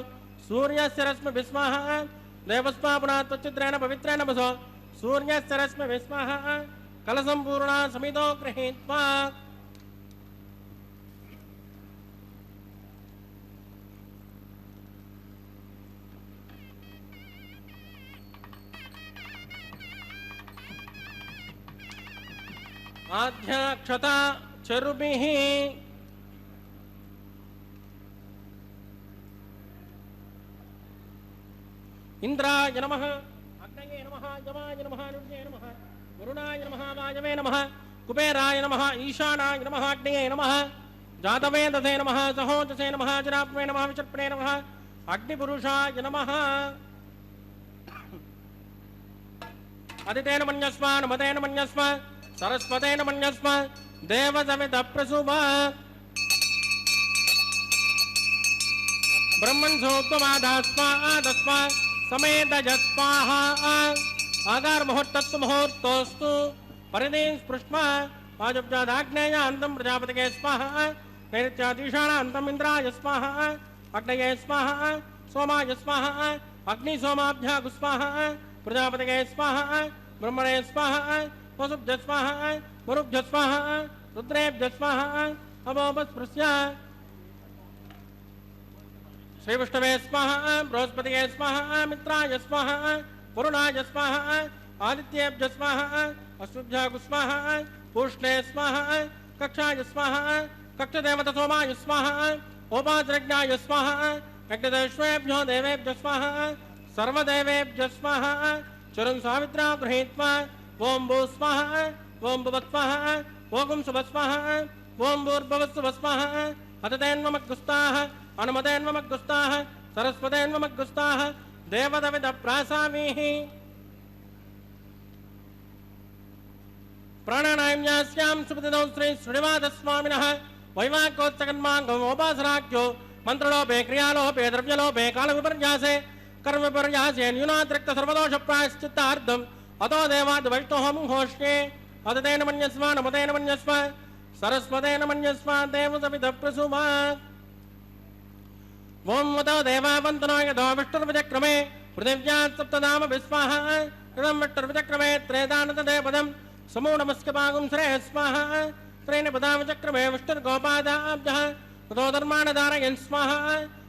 सूर्यस्य रश्मिभिः स्वाहा देवस्वापनात् त्वच्चित्रेण पवित्रेण वसो सूर्यस्य रश्मिभिः स्वाहा कलसम्पूर्णा समितो गृहीत्वा आध्याक्षता चरुभिः इंद्राय नमः अग्नये नमः यमाय नमः निरुजे नमः वरुणाय नमः वायवे नमः कुबेराय नमः ईशानाय नमः अग्नये नमः जातवेदसे नमः सहोजसे नमः जराप्ने नमः विचर्पणे नमः अग्निपुरुषाय नमः अदितेन मन्यस्व नमतेन मन्यस्व सरस्वतेन मन्यस्व देवसवितप्रसूभ ब्रह्मन् सोक्तमादास्व आदस्व समेतजस्वाहा आगार मुहूर्तत्व मुहूर्तोस्तु परिदेश स्पृष्ट्वा वाजब्जादाग्नेय अंतम प्रजापतिके स्वाहा नैऋत्याधीशाण अंतम इंद्राय स्वाहा अग्नये स्वाहा सोमाय स्वाहा अग्नि सोमाभ्यागु स्वाहा प्रजापतिके स्वाहा ब्रह्मणे स्वाहा वसुभ्य स्वाहा गुरुभ्य स्वाहा रुद्रेभ्य स्वाहा अवोपस्पृश्य श्री विष्णवे स्वाहा बृहस्पतिये स्वाहा मित्राय स्वाहा वरुणाय स्वाहा आदित्येभ्य स्वाहा अश्विभ्यागु स्वाहा पूष्णे स्वाहा कक्षाय स्वाहा कक्षदेवता सोमाय स्वाहा औपाद्रज्ञाय स्वाहा यज्ञदेश्वेभ्यो देवेभ्य स्वाहा सर्वदेवेभ्य स्वाहा चरुं सावित्रा गृहीत्वा ओम भू स्वाहा ओम भुवः स्वाहा ओम शुभ स्वाहा ओम भूर्भुवः स्वाहा अततेन्वमग्गुस्ताः अनुमतेन्वमग्गुस्ताः सरस्वतेन्वमग्गुस्ताः देवदविदप्रासामीः प्राणानायम्यास्यां सुपतिदौ श्री श्रीनिवासस्वामिनः వైవాక్యోత్సకన్మాంగోపాసనాఖ్యో మంత్రలోపే క్రియాలోపే ద్రవ్యలోపే కాల విపర్యాసే కర్మ విపర్యాసే న్యూనాతిరిక్త సర్వదోష ప్రాయశ్చిత్తార్థం అతో దేవాద్ వైష్ణోహం హోష్యే అతతేన మన్యస్మ నమతేన మన్యస్మ సరస్వతేన మన్యస్మ దేవ సవిత ప్రసుమా ఓం వతో దేవావంతనో యదో విష్ణుర్విచక్రమే పృథివ్యాత్ సప్తనామ విస్వాహ ఇదం విష్ణుర్విచక్రమే త్రేదానతదే పదం సమో నమస్కపాగం శ్రేయ స్వాహ త్రేణ పదావిచక్రమే విష్ణుర్గోపాదాబ్జః తతో ధర్మాణధారయన్ స్వాహ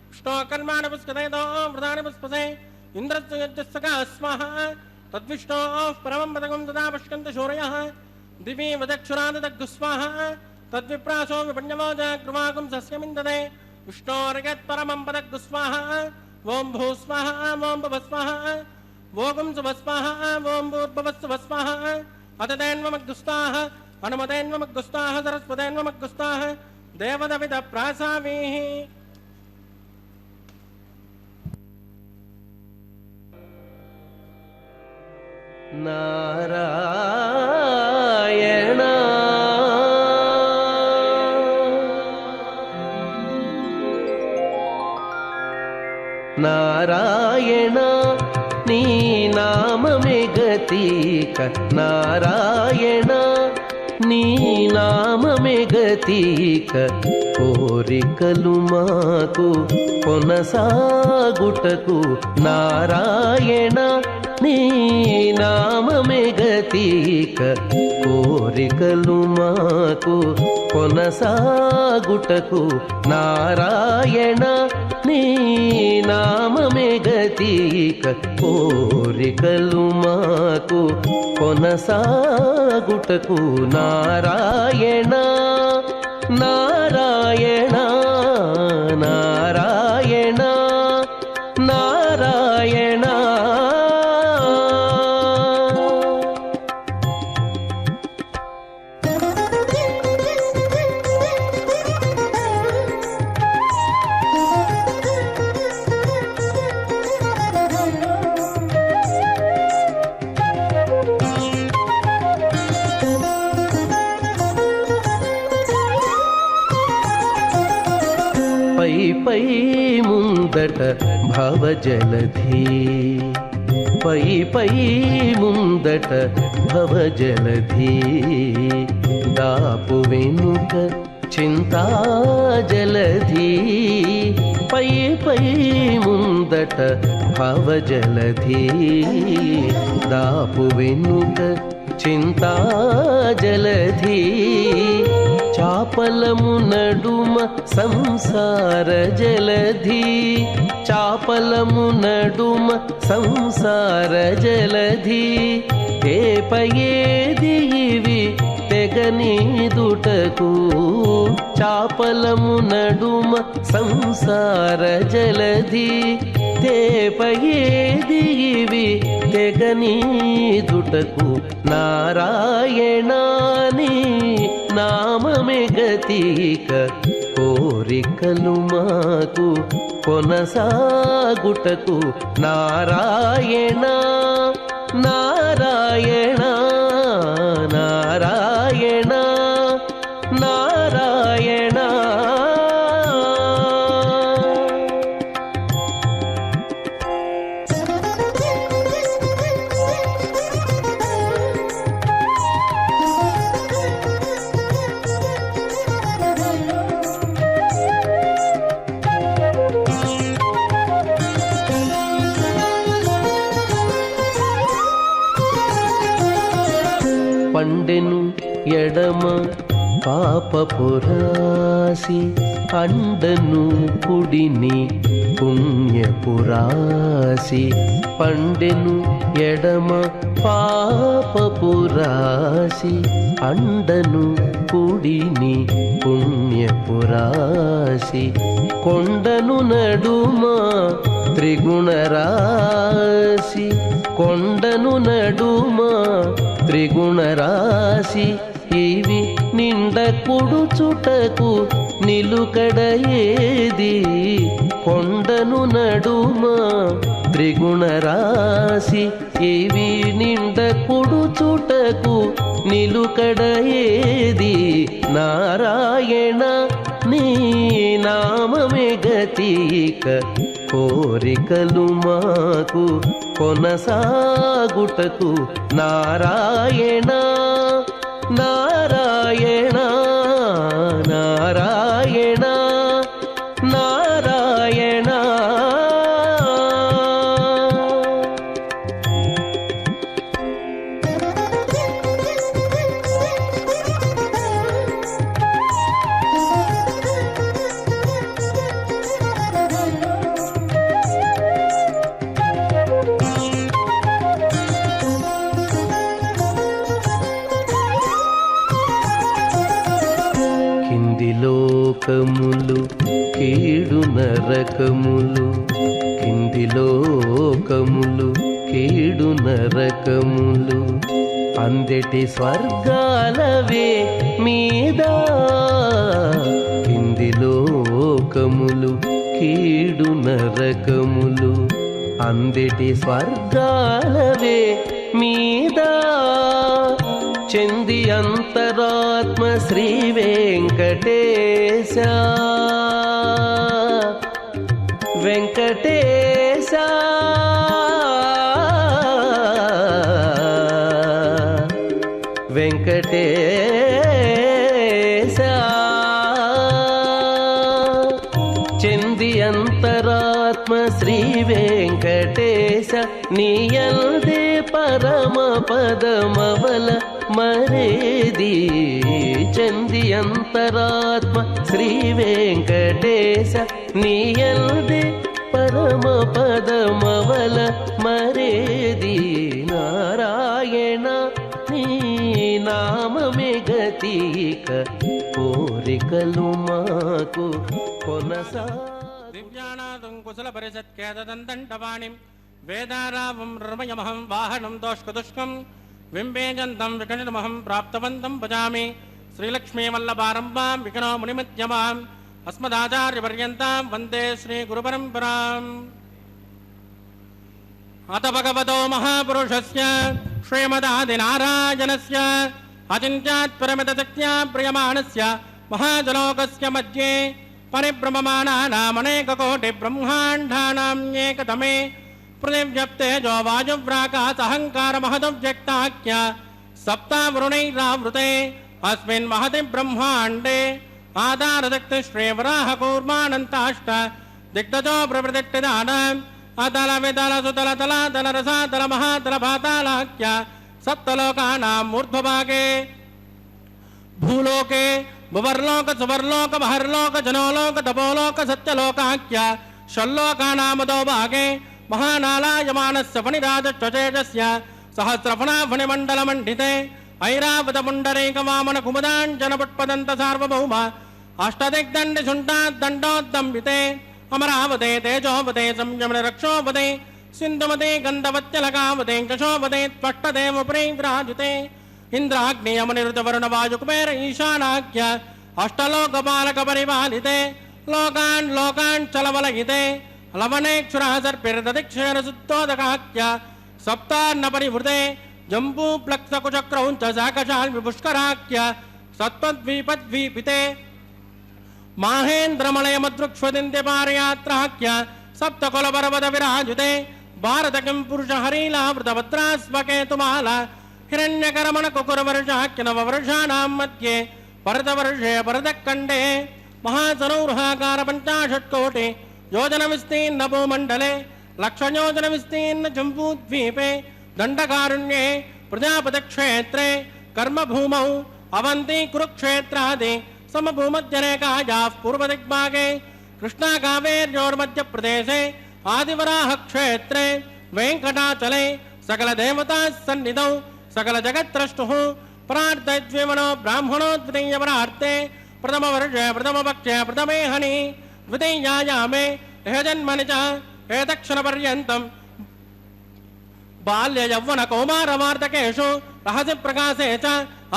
విష్ణో కర్మాణ పుష్కతేదో వృధాని పుష్పసే ఇంద్రస్య యజ్ఞస్సకా స్వాహ తద్విష్ణోః పరమం పదకం తదా పుష్కంత శౌర్యః దివి వదక్షురాదగ్గు స్వాహ తద్విప్రాసో విపణ్యమోజ కృమాకం సస్యమిందదే విష్ణోర్యత్ పరమం పదగ్గు స్వాహ ఓం భూ స్వాహ ఓం భవ స్వాహ ఓం శుభ స్వాహ ఓం భూర్భువస్సుభ స్వాహ అతదేన్వమగ్గుస్తాః అనుమతేన్వమగ్గుస్తాః సరస్వతేన్వమగ్గుస్తాః దేవదవిద ప్రాసావీః. నారాయణ నారాయణ నీ నామమే గతిక నారాయణ నీ నామమే గతిక కోరికలు మాకు కొనసాగుటకు నారాయణ నీ నామమే గతిక కోరికలు మాకు కొనసాగుటకు నారాయణ నీ నామమే గతిక కోరికలు మాకు కొనసాగుటకు నారాయణ నారాయణ నారాయణ నారాయణ. పై పై ముందట భవజలధి పై పై ముందట భవజలధి దాపు వెనుక చింతాజలధి పై పై ముందట భవజలధి దాపు వెనుక చింతాజలధి చాపలము నడుమ సంసార జలధి చాపలము నడుమ సంసార జలధి ఏపయేది ఇవి తెగనీదుటకు చాపలము నడుమ సంసార జలధి తేపయేది ఇవి తెగనీదుటకు నారాయణాని నామమే గతిక కోరికలు మాకు కొనసాగుటకు నారాయణ నారాయణ నారాయణ నారాయణ. పండెను ఎడమ పాపపురాసి అండను కుడిని పుణ్యపురాసి పండెను ఎడమ పాపపురాసి అండను కుడిని పుణ్యపురాసి కొండను నడుమ త్రిగుణరాశి కొండను నడుమ త్రిగుణరాశి ఇవి నిండ కుడుచుటకు నిలుకడ ఏది కొండను నడుమ త్రిగుణ రాశి ఇవి నిండ కుడుచుటకు నిలుకడ ఏది నారాయణ నీ నామమే గతిక కోరికలు మాకు కొనసాగుటకు నారాయణ నారాయణ నారాయణ నారాయణ. లోకములు కీడు నరకములు కింది లోకములు కీడు నరకములు అందెటి స్వర్గాలవే మీద కింది లోకములు కీడు నరకములు అందెటి స్వర్గాలవే మీద చెంది అంతరాత్మ శ్రీ వెంకటేశ వెంకటేశ వెంకటేశ చెంది అంతరాత్మ శ్రీ వెంకటేశ నీయల్దే పరమ పదమవల మరేది చంది అంతరాత్మ శ్రీ వెంకటేశ నీయల్దే పరమ పదమవల మరేది నారాయణ నీ నామమే గతిక కోరికలు మాకు కొనసా. దివ్యానాదం కుశల పరిషత్కేదంటవాణిం వేదారావం రమయమహం వాహనం దోష్కదుష్కం వింబేజంతం వికణితమహం ప్రాప్తవంతం భజామి శ్రీలక్ష్మీ వల్లభారంభాం వికణో మునిమధ్యమాం అస్మదాచార్యపర్యంతాం వందే శ్రీగురుపరంపరాం. అత భగవతో మహాపురుషస్య శ్రీమదాదినారాయణస్య అచింత్యాత్పరమితశక్త్యా ప్రియమాణస్య మహాజలోకస్య మధ్యే పరిభ్రమమానానామనేకకోటి బ్రహ్మాండానాం ఏకతమే పృథివ్యప్తేజో వాయువ్రాకాశహంకార మహదవ్యక్తాఖ్య సప్తావృణైరావృతే అస్మిన్ మహతి బ్రహ్మాండే ఆధారదక్తి శ్రీవరాహకూర్మానంతాష్ట దిగ్దజో ప్రవృతిదానం అతల వితల సుతల తల తల రసాతల మహాతల పాతాళాఖ్య సప్తలోకానాం ఊర్ధ్వభాగే భూలోకే భువర్లోక సువర్లోక మహర్లోక జనోలోక తపోలోక సత్యలోకాఖ్య షల్లోకానామదో భాగే మహానాలాయమానస్య ఫణిరాజత్వచేజస్య సహస్రఫణాఫణిమండలమండితే ఐరావతపుండరీకవామన కుముదాంజనపుష్పదంత సార్వభౌమ అష్టదిగ్దండి శుంఠాద్దండోద్దంబితే అమరావతే తేజోవతే సంయమన రక్షోవతే సింధుమతే గంధవత్యలకావతే కశోవతే త్వష్టదేవపురీ విరాజితే ఇంద్రాగ్నియమనిరుతవరుణవాయుకుబేర ఈశానాఖ్య అష్టలోకపాలక పరిపాలితే లోకాన్ లోకాన్ చలవలయితే లవణేక్షురः సర్పిర్దదిక్షేరసుత్తోదకాఖ్య సప్తాన్న పరివృతే జంబూప్లక్సకుచక్రౌంచ శాకశాల్విపుష్కరాఖ్య సత్వద్వీపద్వీపితే మాహేంద్రమలయమదృక్ష్వదింద్యపారయాత్రాఖ్య సప్తకులపర్వత విరాజితే భారతకిం పురుష హరీలావృతవత్రాస్వకేతుమాల హిరణ్యకరమణ కుకురవర్షాఖ్య నవవర్షాణాం మధ్యే భరతవర్షే భరతఖండే మహాసనౌర్హాకార పంచాశత్కోటి योजन विस्तीर्ण भूमंडले लक्षयोजन विस्तीर्ण जम्बूद्वीपे दंडकारुण्ये प्रजापति क्षेत्रे कर्मभूमौ अवंती कुरुक्षेत्रादि समभूमध्यरेखायाः पूर्वदिग्भागे कृष्णाकावेर्योर्मध्य प्रदेशे आदिवराह क्षेत्रे वेंकटाचले सकल देवता सन्निधौ सकल जगत्त्रष्टुः प्रार्थयद्विमनो ब्राह्मणो द्वितीयपरार्थे प्रथम वर्षे प्रथम पक्षे प्रथमे हनि द्वितीयायामे जन्मनि च एतक्षणपर्यन्तं बाल्य यौवन कौमारवार्धकेषु रहसि प्रकाशे च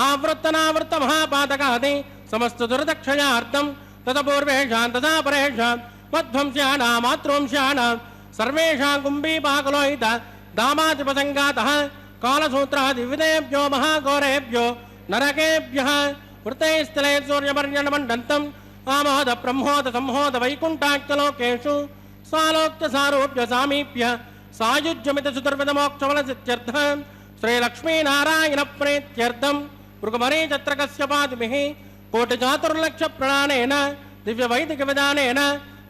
आवृत्तनावृत्त महापातकादि समस्त दुर्दक्षयार्थं ततपूर्वेषां तथा परेषां त्वध्वंस्यानां मातृवंस्यानां सर्वेषां कुम्भीपाकुलोहित दामातिपसङ्गातः कालसूत्रादिविदेभ्यो महाघोरेभ्यो नरकेभ्यः वृतैस्थले सूर्यपर्यणमण्डन्तम् आमोद ब्रह्मोद संहोद वैकुण्ठाख्यलोकेषु स्वालोक्य सारूप्य सामीप्य सायुज्यमित सुदुर्विधमोक्षफलसिद्ध्यर्थ श्रीलक्ष्मीनारायण प्रीत्यर्थं मृगमरीचत्रकस्यपादिभिः कोटिचातुर्लक्षप्रणानेन दिव्यवैदिकविधानेन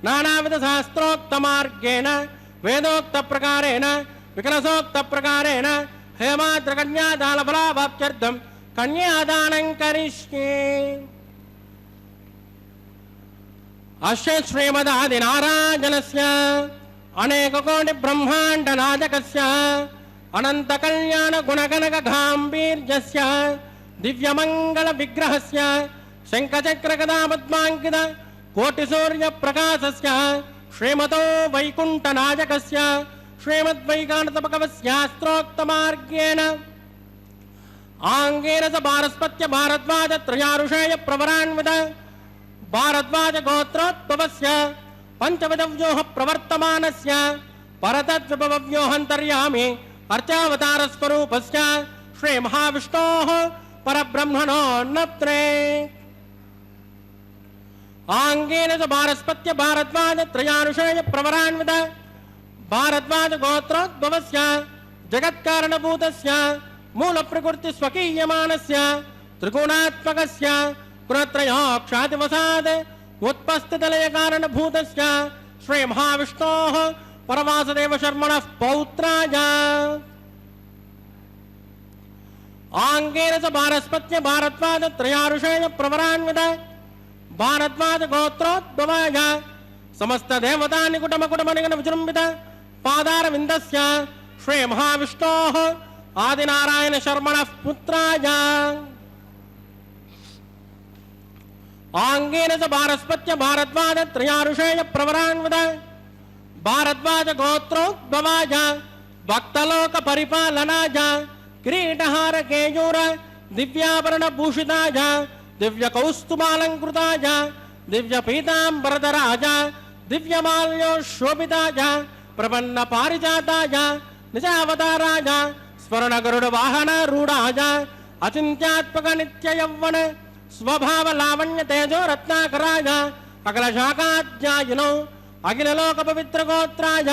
नानाविधशास्त्रोक्तमार्गेण वेदोक्तप्रकारेण विकलसोक्तप्रकारेण हेमाद्रकन्यादानफलावाप्त्यर्थं कन्यादानं करिष्ये। अस्य श्रीमदादिनारायणस्य अनेककोटिब्रह्माण्डनायकस्य अनन्तकल्याणगुणगणकगाम्भीर्यस्य दिव्यमङ्गलविग्रहस्य शङ्खचक्रगदापद्माङ्कित कोटिसूर्यप्रकाशस्य श्रीमतो वैकुण्ठनायकस्य श्रीमद्वैकान्तपकवस्यास्त्रोक्तमार्गेण आङ्गेन च पारस्पत्य भारद्वाज त्रयारुषेय प्रवरान्वित भारद्वाज गोत्रोद्भवस्य पंचविधव्योः प्रवर्तमानस्य परतद्विभवव्योऽन्तर्यामि अर्चावतारस्वरूपस्य श्री महाविष्णोः परब्रह्मणो नत्रे आङ्गेन च पारस्पत्य भारद्वाज त्रयानुषेय प्रवरान्वित भारद्वाज गोत्रोद्भवस्य जगत्कारणभूतस्य मूलप्रकृति स्वकीयमानस्य त्रिगुणात्मकस्य गुणत्रयोक्षादिवसाद उत्पस्थितलय कारणभूतस्य श्री महाविष्णोः परवासुदेव शर्मणः पौत्राय आङ्गेन च पारस्पत्य भारद्वाज त्रयारुषेय प्रवरान्वित भारद्वाज गोत्रोद्भवाय समस्त देवता निकुटमकुटमनिगण विजृम्भित पादारविन्दस्य श्री महाविष्णोः आदिनारायण शर्मणः पुत्राय आङ्गेन च पारस्पत्य भारद्वाज त्रयारुषेय प्रवरान्वित भारद्वाज गोत्रोद्भवाय भक्तलोक परिपालनाय किरीटहार केयूर दिव्याभरण भूषिताय दिव्य कौस्तुभालंकृताय दिव्य पीतांबरधराय दिव्यमाल्यो शोभिताय प्रपन्न पारिजाताय निजावताराय स्वर्ण गरुड़ वाहन रूढ़ाय अचिंत्यात्मक नित्य यौवन स्वभाव लावण्य तेजो रत्नाकराय अकल शाखाध्यायिनो अखिल लोक पवित्र गोत्राय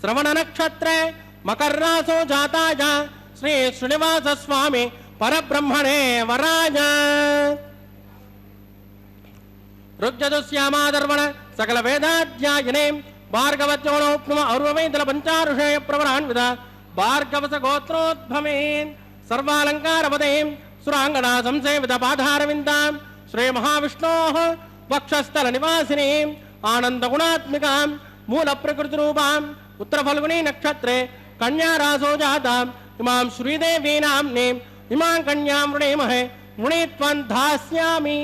श्रवण नक्षत्रे मकर रासो जाताय श्री श्रीनिवास स्वामी परब्रह्मणे वराय ऋग्यजुश्यामादर्वण सकल वेदाध्यायिने भार्गवत्योणोप्नम और्ववेदल पंचारुषेय प्रवरान्वित भार्गवस गोत्रोद्भवेन् सर्वालंकारवदें सुरांगना संसेवित पाधारविन्दां श्री महाविष्णोः वक्षस्थल निवासिनीं आनंद गुणात्मिकां मूल प्रकृति रूपां उत्तर फल्गुनी नक्षत्रे कन्या रासो जातां इमां श्रीदेवी नाम्नीं इमां कन्यां वृणीमहे वृणीत्वं धास्यामि।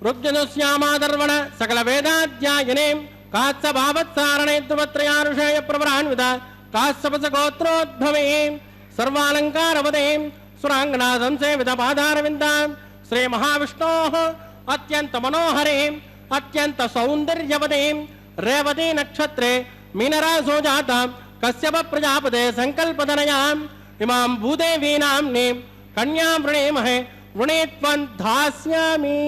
ऋग्यजुश्यामादर्वण सकल वेदाध्यायिने कात्सभावत्सारणे ध्रुवत्रयानुषेय प्रवरान्वित काश्यपस गोत्रोद्भवें सर्वालंकारवदें सुरांगना संसेवित पादारविन्दां श्री महाविष्णोः अत्यंत मनोहरें अत्यंत सौंदर्यवदें रेवती नक्षत्रे मीनरासो जातां कश्यप प्रजापते संकल्पतनयाम् इमां भूदेवी नाम्नीं कन्यां वृणीमहे वृणीत्वं धास्यामि।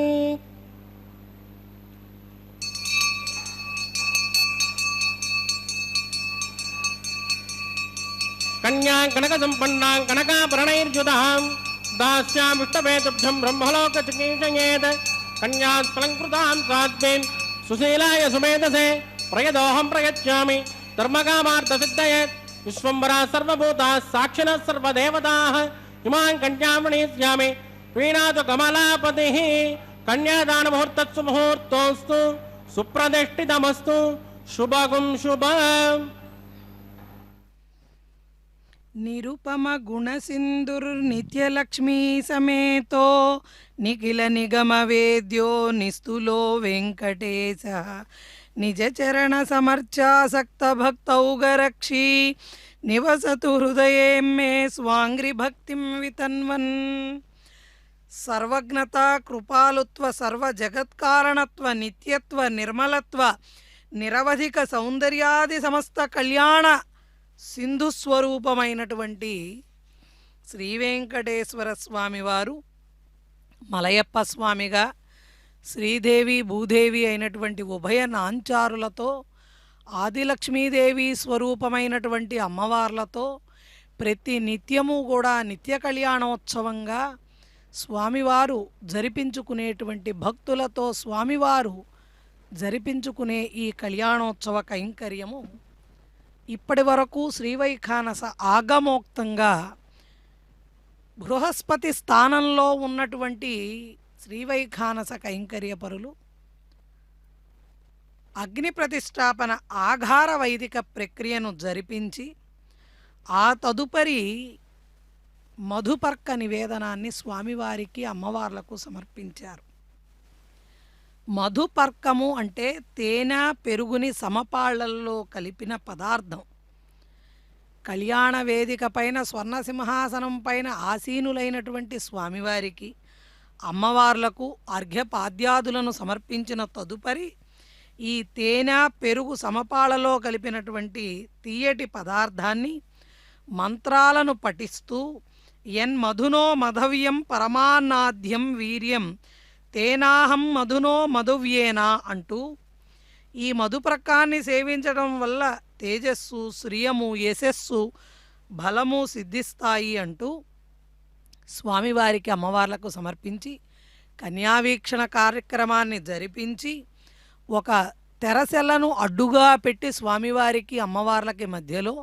कन्या कनक संपन्नां कनकाभरणैर्युतां दास्यामिष्टवे तुभ्यं ब्रह्मलोक चिकीर्षयेत् कन्यास्फलंकृतां साध्वीं सुशीलाय सुमेधसे प्रयदोहं प्रयच्छामि धर्मकामार्थसिद्धये विश्वम्भरा सर्वभूताः साक्षिणः सर्वदेवताः इमां कन्यां वृणीष्यामि प्रीणातु कमलापतिः कन्यादानमुहूर्तस्सु मुहूर्तोऽस्तु सुप्रतिष्ठितमस्तु शुभगुं शुभम्। निरुपम गुण सिंधुर्नित्यलक्ष्मी समेतो निखिल निगम वेद्यो निस्तुलो वेंकटेशः निज चरण समर्चासक्त भक्तौगरक्षी निवसतु हृदये मे स्वांग्रि भक्तिं वितन्वन् సర్వజ్ఞత, కృపాలుత్వ, సర్వ జగత్కారణత్వ, నిత్యత్వ, నిర్మలత్వ, నిరవధిక సౌందర్యాది సమస్త కళ్యాణ సింధు స్వరూపమైనటువంటి శ్రీ వెంకటేశ్వర స్వామివారు మలయప్ప స్వామిగా, శ్రీదేవి భూదేవి అయినటువంటి ఉభయ నాంచారులతో, ఆదిలక్ష్మీదేవి స్వరూపమైనటువంటి అమ్మవార్లతో ప్రతి నిత్యము కూడా నిత్య కళ్యాణోత్సవంగా స్వామివారు జరిపించుకునేటువంటి, భక్తులతో స్వామివారు జరిపించుకునే ఈ కళ్యాణోత్సవ కైంకర్యము ఇప్పటి వరకు శ్రీవైఖానస ఆగమోక్తంగా బృహస్పతి స్థానంలో ఉన్నటువంటి శ్రీవైఖానస కైంకర్యపరులు అగ్ని ప్రతిష్టాపన ఆఘార వైదిక ప్రక్రియను జరిపించి ఆ తదుపరి మధుపర్క నివేదనాన్ని స్వామివారికి అమ్మవార్లకు సమర్పించారు. మధుపర్కము అంటే తేనె పెరుగుని సమపాళ్లల్లో కలిపిన పదార్థం. కళ్యాణ వేదిక పైన స్వర్ణసింహాసనం పైన ఆసీనులైనటువంటి స్వామివారికి అమ్మవార్లకు అర్ఘ్యపాద్యాదులను సమర్పించిన తదుపరి ఈ తేనె పెరుగు సమపాలలో కలిపినటువంటి తీయటి పదార్థాన్ని మంత్రాలను పఠిస్తూ యన్మధునో మధవ్యం పరమాన్నాద్యం వీర్యం తేనాహం మధునో మధువ్యేనా అంటూ ఈ మధుప్రకాన్ని సేవించడం వల్ల తేజస్సు, శ్రియము, యశస్సు, బలము సిద్ధిస్తాయి అంటూ స్వామివారికి అమ్మవార్లకు సమర్పించి కన్యావీక్షణ కార్యక్రమాన్ని జరిపించి ఒక తెరసెలను అడ్డుగా పెట్టి స్వామివారికి అమ్మవార్లకి మధ్యలో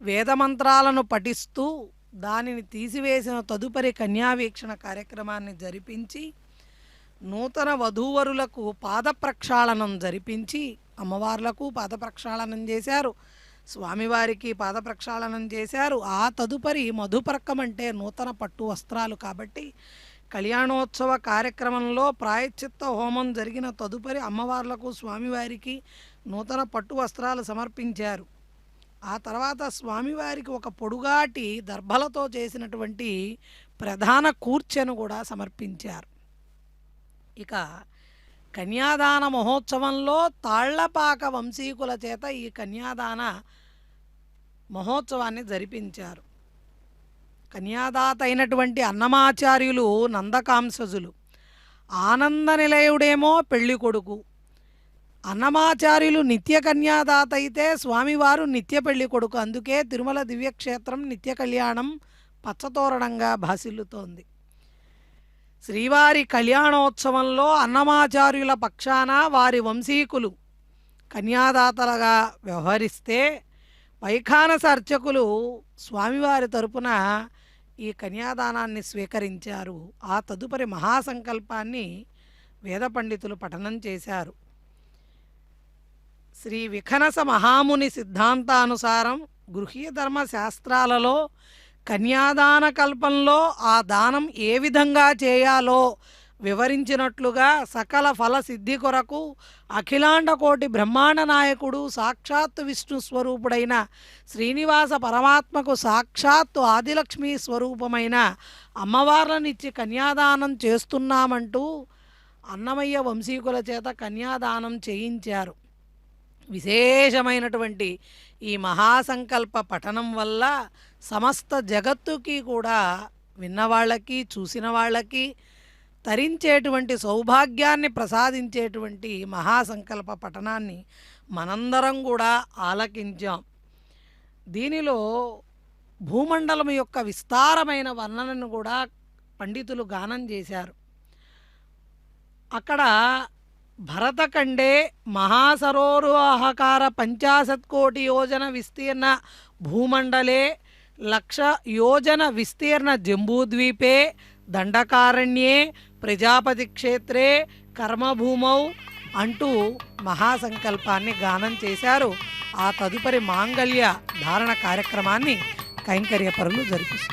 వేదమంత్రాలను పఠిస్తూ దానిని తీసివేసిన తదుపరి కన్యావీక్షణ కార్యక్రమాన్ని జరిపించి నూతన వధూవరులకు పాదప్రక్షాళనం జరిపించి అమ్మవార్లకు పాదప్రక్షాళనం చేశారు, స్వామివారికి పాదప్రక్షాళనం చేశారు. ఆ తదుపరి మధుపర్కం అంటే నూతన పట్టు వస్త్రాలు కాబట్టి కళ్యాణోత్సవ కార్యక్రమంలో ప్రాయశ్చిత్త హోమం జరిగిన తదుపరి అమ్మవార్లకు స్వామివారికి నూతన పట్టు వస్త్రాలు సమర్పించారు. ఆ తర్వాత స్వామివారికి ఒక పొడుగాటి దర్భలతో చేసినటువంటి ప్రధాన కూర్చెను కూడా సమర్పించారు. ఇక కన్యాదాన మహోత్సవంలో తాళ్లపాక వంశీకుల చేత ఈ కన్యాదాన మహోత్సవాన్ని జరిపించారు. కన్యాదాత అయినటువంటి అన్నమాచార్యులు నందకాంసజులు, ఆనంద నిలయుడేమో పెళ్లి కొడుకు. అన్నమాచార్యులు నిత్య కన్యాదాత అయితే స్వామివారు నిత్య పెళ్లి కొడుకు. అందుకే తిరుమల దివ్యక్షేత్రం నిత్య కళ్యాణం పచ్చతోరణంగా భాసిల్లుతోంది. శ్రీవారి కళ్యాణోత్సవంలో అన్నమాచార్యుల పక్షాన వారి వంశీకులు కన్యాదాతలుగా వ్యవహరిస్తే వైఖానస అర్చకులు స్వామివారి తరపున ఈ కన్యాదానాన్ని స్వీకరించారు. ఆ తదుపరి మహాసంకల్పాన్ని వేద పండితులు పఠనం చేశారు. శ్రీ విఖనస మహాముని సిద్ధాంతానుసారం గృహ్య ధర్మ శాస్త్రాలలో కన్యాదాన కల్పంలో ఆ దానం ఏ విధంగా చేయాలో వివరించినట్లుగా సకల ఫల సిద్ధి కొరకు అఖిలాండ కోటి బ్రహ్మాండ నాయకుడు సాక్షాత్తు విష్ణు స్వరూపుడైన శ్రీనివాస పరమాత్మకు సాక్షాత్తు ఆదిలక్ష్మీ స్వరూపమైన అమ్మవార్లనిచ్చి కన్యాదానం చేస్తున్నామంటూ అన్నమయ్య వంశీకుల చేత కన్యాదానం చేయించారు. విశేషమైనటువంటి ఈ మహాసంకల్ప పఠనం వల్ల సమస్త జగత్తుకి కూడా విన్నవాళ్ళకి చూసిన వాళ్ళకి తరించేటువంటి సౌభాగ్యాన్ని ప్రసాదించేటువంటి మహాసంకల్ప పఠనాన్ని మనందరం కూడా ఆలకించాం. దీనిలో భూమండలం యొక్క విస్తారమైన వర్ణనను కూడా పండితులు గానం చేశారు. అక్కడ భరతఖండే మహాసరోరుహాకార 50 కోటి యోజన విస్తీర్ణ భూమండలే 1,00,000 యోజన విస్తీర్ణ జంబూద్వీపే దండకారణ్యే ప్రజాపతి క్షేత్రే కర్మభూమౌ అంటూ మహాసంకల్పాన్ని గానం చేశారు. ఆ తదుపరి మాంగళ్య ధారణ కార్యక్రమాన్ని కైంకర్యపరులు జరిపిస్తున్నారు.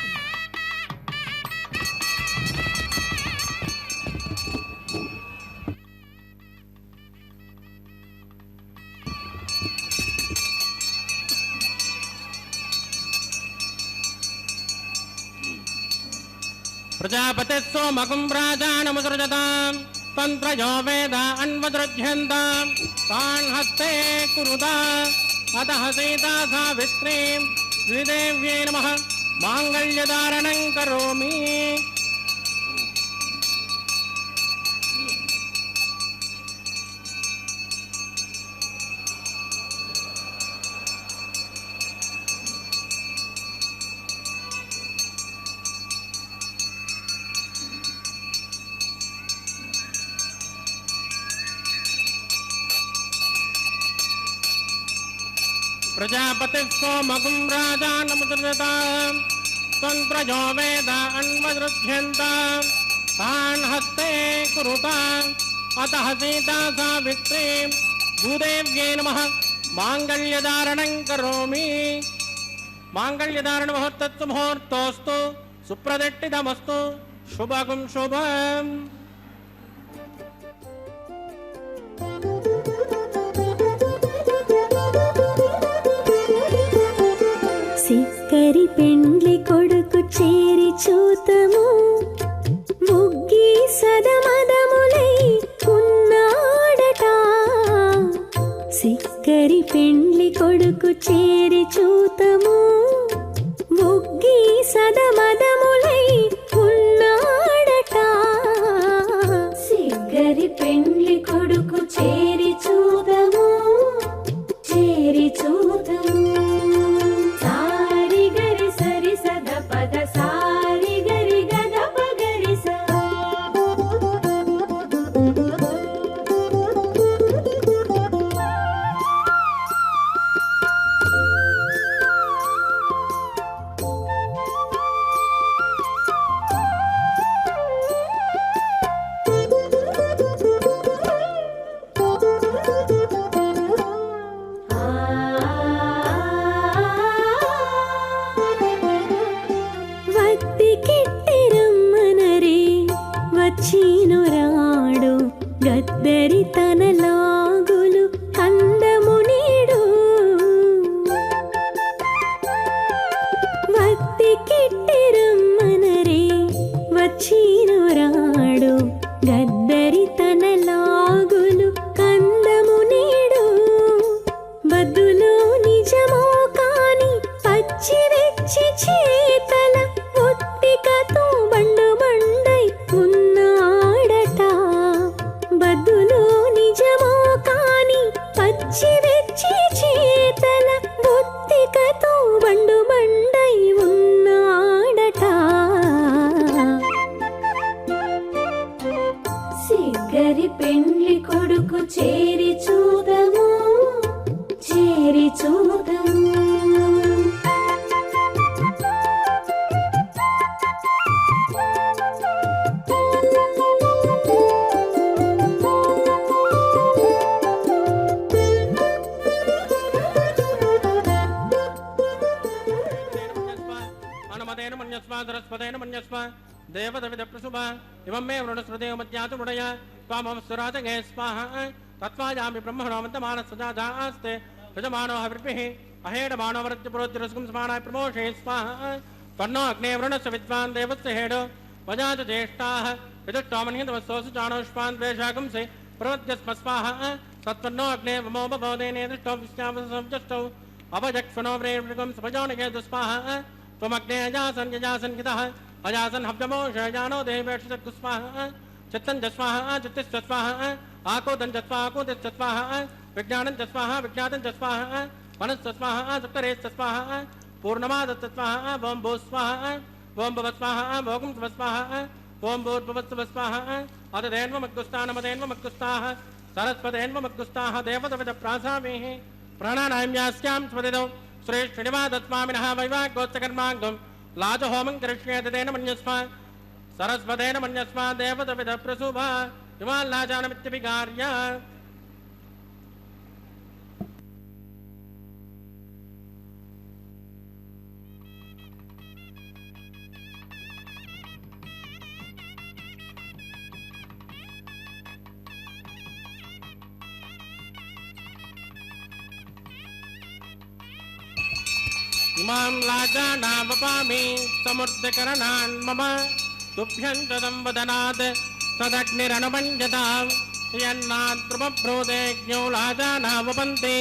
प्रजापतिः सोमकं राजानमुसृजताम् तन्त्रयो वेद अन्वदृध्यन्ताम् तान् हस्ते कुरुता अतः सीता सावित्रीं द्विदेव्यै नमः माङ्गल्यधारणं करोमि। प्रजापतिः सोमकं राजानमुसृजताम् तन्त्रयो वेद अन्वदृध्यन्ताम् तान् हस्ते कुरुताम् अतः सीता सावित्रीं भूदेव्यै नमः माङ्गल्यधारणं करोमि। माङ्गल्यधारणमुहूर्तस्तु मुहूर्तोऽस्तु सुप्रतिष्ठितमस्तु शुभं शुभम्। సిక్కరి పెండ్లి కొడుకు చేరి చూతము ముగ్గి సదమదములై ఉన్నాడట సిక్కరి పెండ్లి కొడుకు చేరి చూతము ముగ్గి సదమదములై ఉన్నాడట సిగ్గరి పెండ్లి కొడుకు చేరి చూతము చేరి చూతము చీనురాడు గద్దరి తన లాగులు కందము నీడు వత్తి కిట్టిరమ్మనరే వచ్చీనురాడు గద్దరి తన లాగులు కందము నీడు బద్దులో నిజమో కాని పచ్చి వెచ్చి చేతల ఒత్తికతో బండు బండై ఉన్నాడట బద్దులో నిజమో కాని పచ్చి వెచ్చి చేతల ఒత్తికతో బండు బండై ఉన్నాడట సిగ్గరి పెండ్లి కొడుకు చేరి చూదము చేరి చూదము सरस्वतेन मन्यस्व देवदविद प्रसुभा इमं मे वृणस्पदेव मध्यातु मुडया त्वामवस्सुराजगे स्वाहा तत्त्वायामि ब्रह्मणोमन्तमानस्वजास्ते यजमानो हविर्भिः अहेडमानो वरद्यपुरोद्यरसुगं समानाय प्रमोषे स्वाहा तन्नो अग्ने वृणस्य विद्वान् देवस्य हेडो वजात ज्येष्ठाः यजुष्टोमन्यतमस्तोऽसु चाणोष्पान् द्वेषागंसे प्रवद्यस्म स्वाहा तत्पन्नो अग्ने वमो बभोदेने दृष्टो विश्वावसंजष्टौ अभजक्ष्वनो व्रेणुगं सभजोनिके दुस्वाहा त्वमग्ने अजासन् यजासन् कितः अजासन् हव्यमोषजानो देवेक्षुस्वाहा चित्तं जस्वाहा चित्तिश्चस्वाहा आकोदं जस्वाहा आकोदिश्चस्वाहा विज्ञानं जस्वाहा विज्ञातं जस्वाहा मनश्चस्वाहा सुक्तरेश्चस्वाहा पूर्णमादत्तस्वाहा वों भूस्वाहा वों भवस्वाहा भोगं स्वस्वाहा वों भूर्भुवस्वस्वाहा अतदेन्वमग्गुस्तानमदेन्वमग्गुस्ताः सरस्वतेन्वमग्गुस्ताः देवदविदप्रासामेः प्राणानाम्यास्यां स्वदिदौ श्रेष्ठनिवादत्मामिनः वैवाग्गोत्सकर्माङ्गं लाजहोमं करिष्येत तेन मन्यस्व सरस्वतेन मन्यस्व देवदविदप्रसुभा इमाल्लाजानमित्यभिकार्य इमां लाजानावपामि समुद्रकरणान् मम तुभ्यं तदं वदनात् तदग्निरनुमञ्जतां यन्नाद्रुमभ्रूदेज्ञो लाजानावपन्ति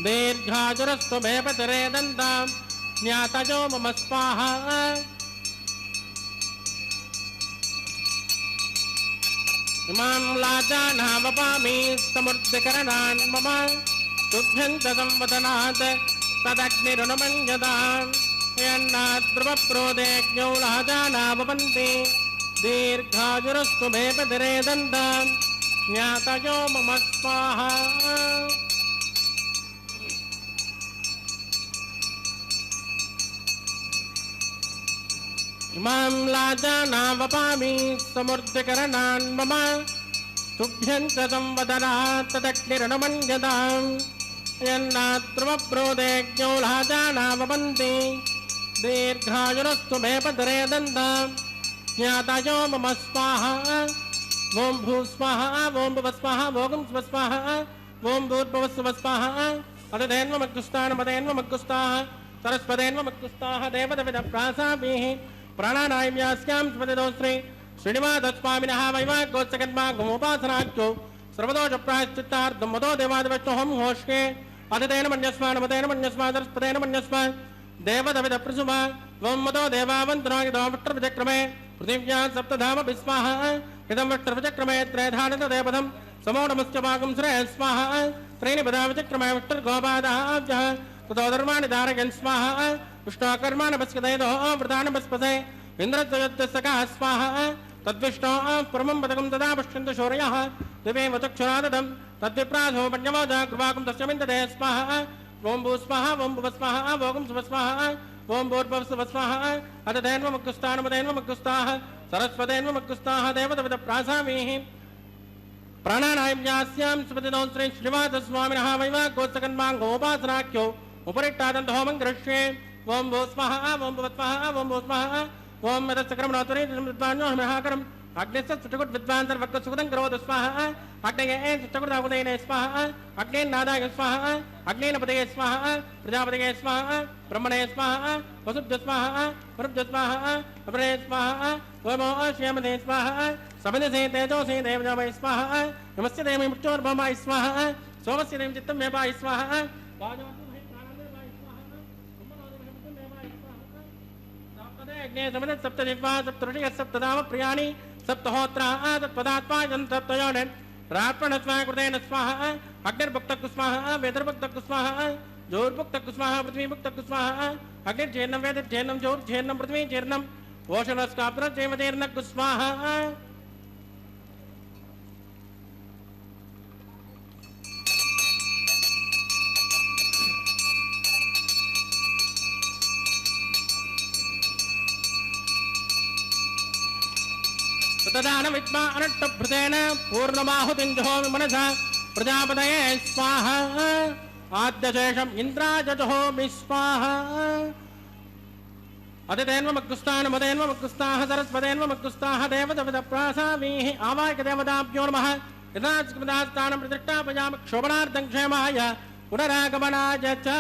दीर्घाजुरस्तु भेपतिरे दन्तां ज्ञातयो मम स्वाहा इमां लाजानावपामि समृद्धिकरणान् मम तुभ्यं तदं वदनात् तदग्निरनुमञ्जतां यन्नाद्रुमभ्रूदेज्ञो लाजानावपन्ति दीर्घाजुरस्तु भेपतिरे दन्तां ज्ञातयो मम स्वाहा इमां लाजानावपामि समृद्धिकरणान् मम तुभ्यं तदं वदनात् तदग्निरनुमञ्जतां यन्नाद्रुमभ्रूदेज्ञो लाजानावपन्ति दीर्घायुरस्तु भेपतिरे दन्तां ज्ञातयो मम स्वाहा ओं भू स्वाहा ओं भुव स्वाहा ओं स्वस्वाहा ओं भूर्भुवस्व स्वाहा अदधेन्वमग्गुस्तानमदेन्वमग्गुस्ताः सरस्वतेन्वमग्गुस्ताः देवदविदप्रासाभिः प्राणानायम्यास्यां स्वदिदोश्री श्रीनिवासस्वामिनः वैवाग्योत्सकन्मा गोपासनाख्यो सर्वदोषप्रायश्चित्तार्थं मदो देवादिवष्टोऽहं होष्ये अदतेन मन्यस्मा नमतेन मन्यस्मा सरस्वतेन मन्यस्मा देवदविदप्रसुमा ओं मदो देवावन्तरागिदोमट्टविचक्रमे पृथिव्यां सप्तधाम विस्वाहा इदं वट्टविचक्रमे त्रयधानितदेवधं समो नमश्च भागं श्रेयः स्वाहा त्रीणि पदाविचक्रमे वट्टर्गोपादाभ्यः ततो धर्माणि धारयन् स्वाहा विष्णोकर्माणि पश्यतेदो वृतानि पस्पसे इन्द्रद्वयस्य स्वाहा तद्विष्णो परमं पदकं तदा पश्यन्तु शौर्यः दिवेव चक्षुराददं तद्विप्रासो पण्यमोजा कृपाकं तस्यमिन्दते स्वाहा ओं भू स्वाहा ओं भुव स्वाहा ओं स्वस्वाहा ओं भूर्भुवस्व स्वाहा अदधेन्वमग्गुस्तानमदेन्वमग्गुस्ताः सरस्वतेन्वमग्गुस्ताः देवदविदप्रासाभिः प्राणानायम्यास्यां स्वदिदो श्री श्रीनिवासस्वामिनः वैवाग्योत्सकन्मा गोपासनाख्यो उपरिष्टादन्त होमं गृह्ये ओं भू स्वाहा ओं भुव स्वाहा ओं भू स्वाहा ओं यदस्सक्रमणोत्तरीविद्वान्योहमिहाकरम् अग्निश्च सुष्टुकुट विद्वान् सर्वक्कसुखदं करोतु स्वाहा अग्नये सुष्टुकुटाकुतेन स्वाहा अग्नेन्नादाय स्वाहा अग्नेनपतये स्वाहा प्रजापतये स्वाहा ब्रह्मणे स्वाहा वसुभ्य स्वाहा वरुभ्य स्वाहा अपरे स्वाहा ओमो श्यामते स्वाहा समिधसे तेजोसे देवजामय स्वाहा नमस्य देवै मुक्तोर्भमाय स्वाहा सोमस्य देवं चित्तं मेवाय स्वाहा अग्ने समन सप्तजिह्वा सप्तऋषिः सप्तधाम प्रियाणि सप्तहोत्राः तत्पदात्मा सप्तयोनिन् रात्मनस्वाहा कृतेन स्वाहा अग्निर्भुक्तः स्वाहा वेदर्भुक्तः स्वाहा जोर्भुक्तः स्वाहा पृथ्वीभुक्तः स्वाहा अग्निर्जेन्नं वेदर्जेन्नं जोर्जेन्नं पृथ्वीजेन्नं ओषणस्काप्तर्जेवजेर्नः स्वाहा तदान विद्मा अनट्टभृतेन पूर्णमाहुतिं जहोमि मनसा प्रजापतये स्वाहा आद्यशेषम् इन्द्राय जहोमि स्वाहा अदितेन्वमग्गुस्तानमदेन्वमग्गुस्ताः सरस्वतेन्वमग्गुस्ताः देवदविदप्रासाभिः आवाहकदेवताभ्यो नमः यदास्तानं प्रतिष्ठापयामि क्षोभनार्थं क्षेमाय पुनरागमनाय च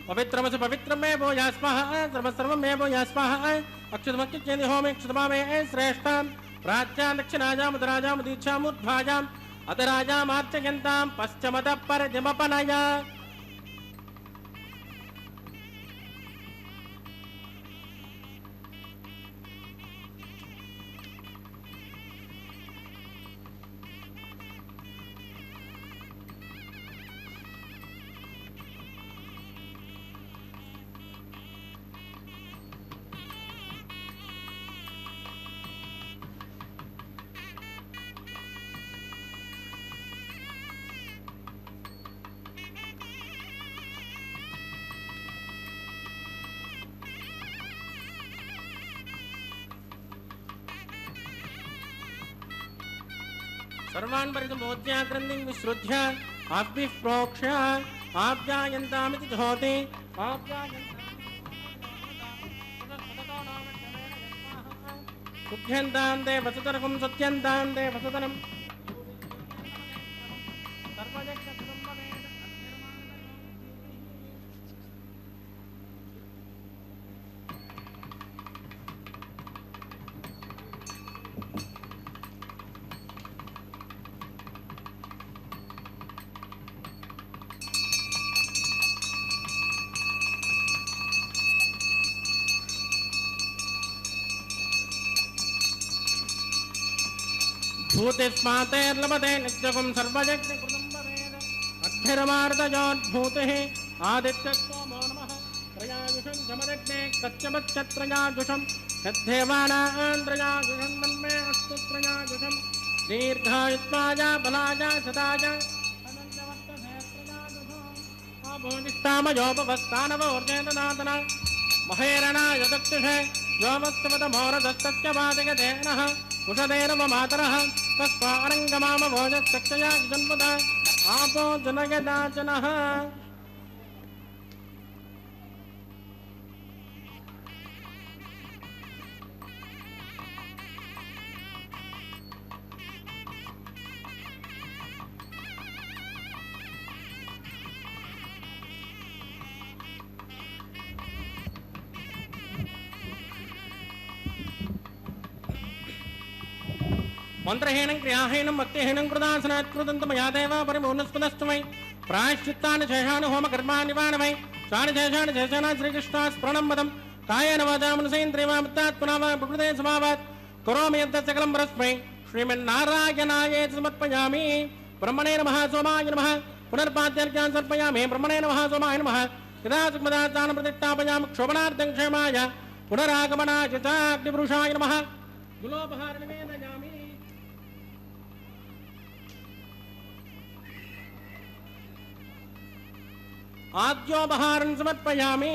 पवित्रमसि पवित्रमेव यास्मः सर्वमेव यास्मः अक्षतमक्षेन्द्र होमे क्षतमामे श्रेष्ठां प्राच्यां दक्षिणायां उदराजां दीक्षामुद्भाजाम् अधराजामार्चयन्तां पश्चिमतः परजमपनया सर्वान् परिसम्बोध्याग्रन्थिं विसृज्य आभ्यः प्रोक्ष्य आप्यायन्तामिति ज्योति सुख्यन्तां ते वसुतरकं सत्यन्तां ते वसुतरं भूतिस्मातेर्लभते नित्यगुं सर्वयज्ञकृतं भवेद अग्निर्वार्तयोद्भूतिः आदित्यस्तोमो नमः त्रयायुषं जमदग्ने कच्चमच्चत्रयायुषं यद्धेवानान्द्रयायुषं मन्मे अस्तु त्रयायुषं दीर्घायुत्वाय बलाय सदाय अनन्तवर्तसे त्रयायुषम् आभोनिष्ठामयोपवस्तानवोर्जेतनादन महेरणाय दक्षिषे योमस्तवतमोरदस्तस्य वादयतेनः कुशदेन मातरः तस्मारङ्गमामभोजस्तक्षया जन्मद आपो जनयदाचनः मंत्रहीनं क्रियाहीनं भक्तिहीनं कृतासनात्कृतं या देव परिपूर्णस्पदस्तमय प्रायश्चित्तानि शेषानि होमकर्माणि वाणमय शानि शेषानि शेषाना श्रीकृष्णास्मरणं वदं कायेन वाचा मनसेन्द्रियवा मत्तात्मना वा प्रकृते समावात् करोमि यत् सकलं परस्मै श्रीमन्नारायणाय समर्पयामि ब्रह्मणे नमः सोमाय नमः पुनर्पाद्यार्घ्यान् समर्पयामि ब्रह्मणे नमः सोमाय नमः यदा सुखमदाचानं प्रतिष्ठापयामि क्षोभनार्थं क्षेमाय पुनरागमनाय च अग्निपुरुषाय नमः गुलोपहारं निवेदयामि आद्योपहारं समर्पयामि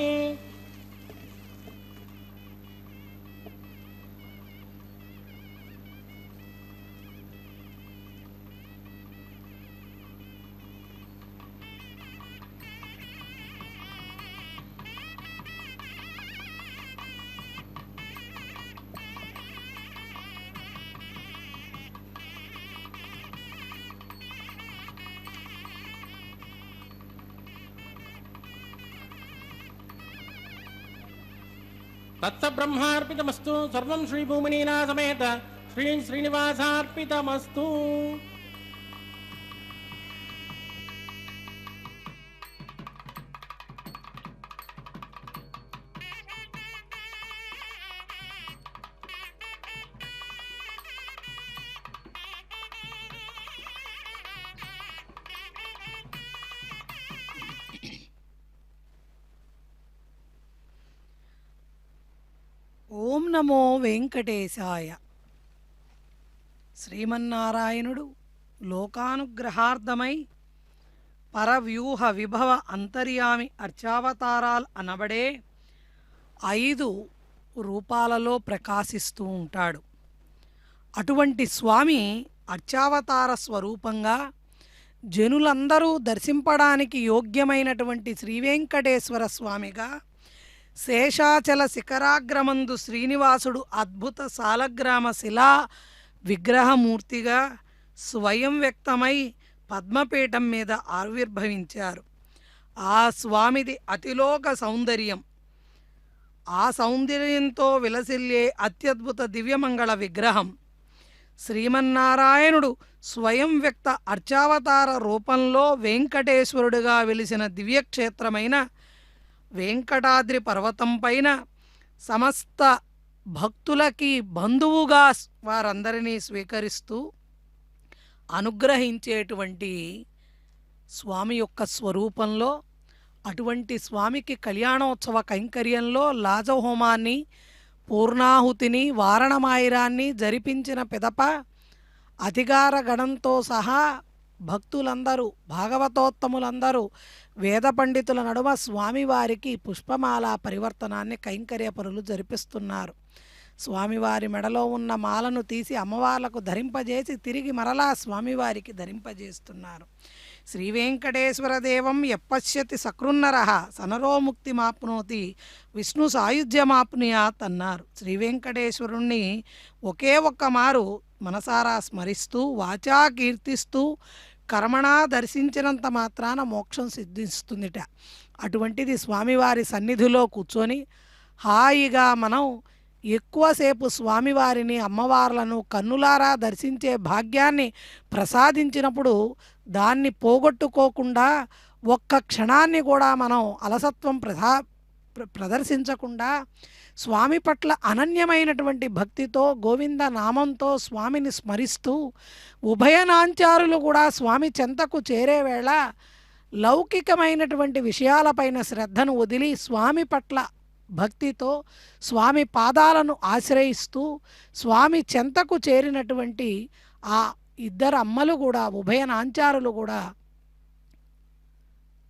तत्स ब्रह्मार्पितमस्तु सर्वं श्री भूमिनीना समेत श्री श्रीनिवासार्पितमस्तु। ఓం నమో వెంకటేశాయ. శ్రీమన్నారాయణుడు లోకానుగ్రహార్థమై పరవ్యూహ విభవ అంతర్యామి అర్చావతారాలు అనబడే 5 రూపాలలో ప్రకాశిస్తూ ఉంటాడు. అటువంటి స్వామి అర్చావతార స్వరూపంగా జనులందరూ దర్శింపడానికి యోగ్యమైనటువంటి శ్రీవెంకటేశ్వర స్వామిగా శేషాచల శిఖరాగ్రమందు శ్రీనివాసుడు అద్భుత సాలగ్రామ శిలా విగ్రహమూర్తిగా స్వయం వ్యక్తమై పద్మపీఠం మీద ఆవిర్భవించారు. ఆ స్వామిది అతిలోక సౌందర్యం. ఆ సౌందర్యంతో విలసిల్లే అత్యద్భుత దివ్యమంగళ విగ్రహం శ్రీమన్నారాయణుడు స్వయం వ్యక్త అర్చావతార రూపంలో వెంకటేశ్వరుడుగా వెలిసిన దివ్యక్షేత్రమైన వెంకటాద్రి పర్వతం పైన సమస్త భక్తులకి బంధువుగా వారందరినీ స్వీకరిస్తూ అనుగ్రహించేటువంటి స్వామి యొక్క స్వరూపంలో అటువంటి స్వామికి కళ్యాణోత్సవ కైంకర్యంలో లాజహోమాన్ని పూర్ణాహుతిని వారణమాయిరాన్ని జరిపించిన పిదప అధికార గణంతో సహా భక్తులందరూ భాగవతోత్తములందరూ వేద పండితుల నడుమ స్వామివారికి పుష్పమాల పరివర్తనాన్ని కైంకర్యపరులు జరిపిస్తున్నారు. స్వామివారి మెడలో ఉన్న మాలను తీసి అమ్మవార్లకు ధరింపజేసి తిరిగి మరలా స్వామివారికి ధరింపజేస్తున్నారు. శ్రీ వెంకటేశ్వర దేవం ఎప్పశ్యతి సకృన్నరః సనరో ముక్తి మాప్నోతి విష్ణు సాయుధ్యమాప్నుయాత్ అన్నారు. శ్రీ వెంకటేశ్వరుణ్ణి ఒకే ఒక్క మారు మనసారా స్మరిస్తూ వాచా కీర్తిస్తూ కర్మణా దర్శించినంత మాత్రాన మోక్షం సిద్ధిస్తుందిట. అటువంటిది స్వామివారి సన్నిధిలో కూర్చొని హాయిగా మనం ఎక్కువసేపు స్వామివారిని అమ్మవార్లను కన్నులారా దర్శించే భాగ్యాన్ని ప్రసాదించినప్పుడు దాన్ని పోగొట్టుకోకుండా ఒక్క క్షణాన్ని కూడా మనం అలసత్వం ప్రదర్శించకుండా స్వామి పట్ల అనన్యమైనటువంటి భక్తితో గోవింద నామంతో స్వామిని స్మరిస్తూ ఉభయనాంచారులు కూడా స్వామి చెంతకు చేరే వేళ లౌకికమైనటువంటి విషయాలపైన శ్రద్ధను వదిలి స్వామి పట్ల భక్తితో స్వామి పాదాలను ఆశ్రయిస్తూ స్వామి చెంతకు చేరినటువంటి ఆ ఇద్దరు అమ్మలు కూడా ఉభయనాంచారులు కూడా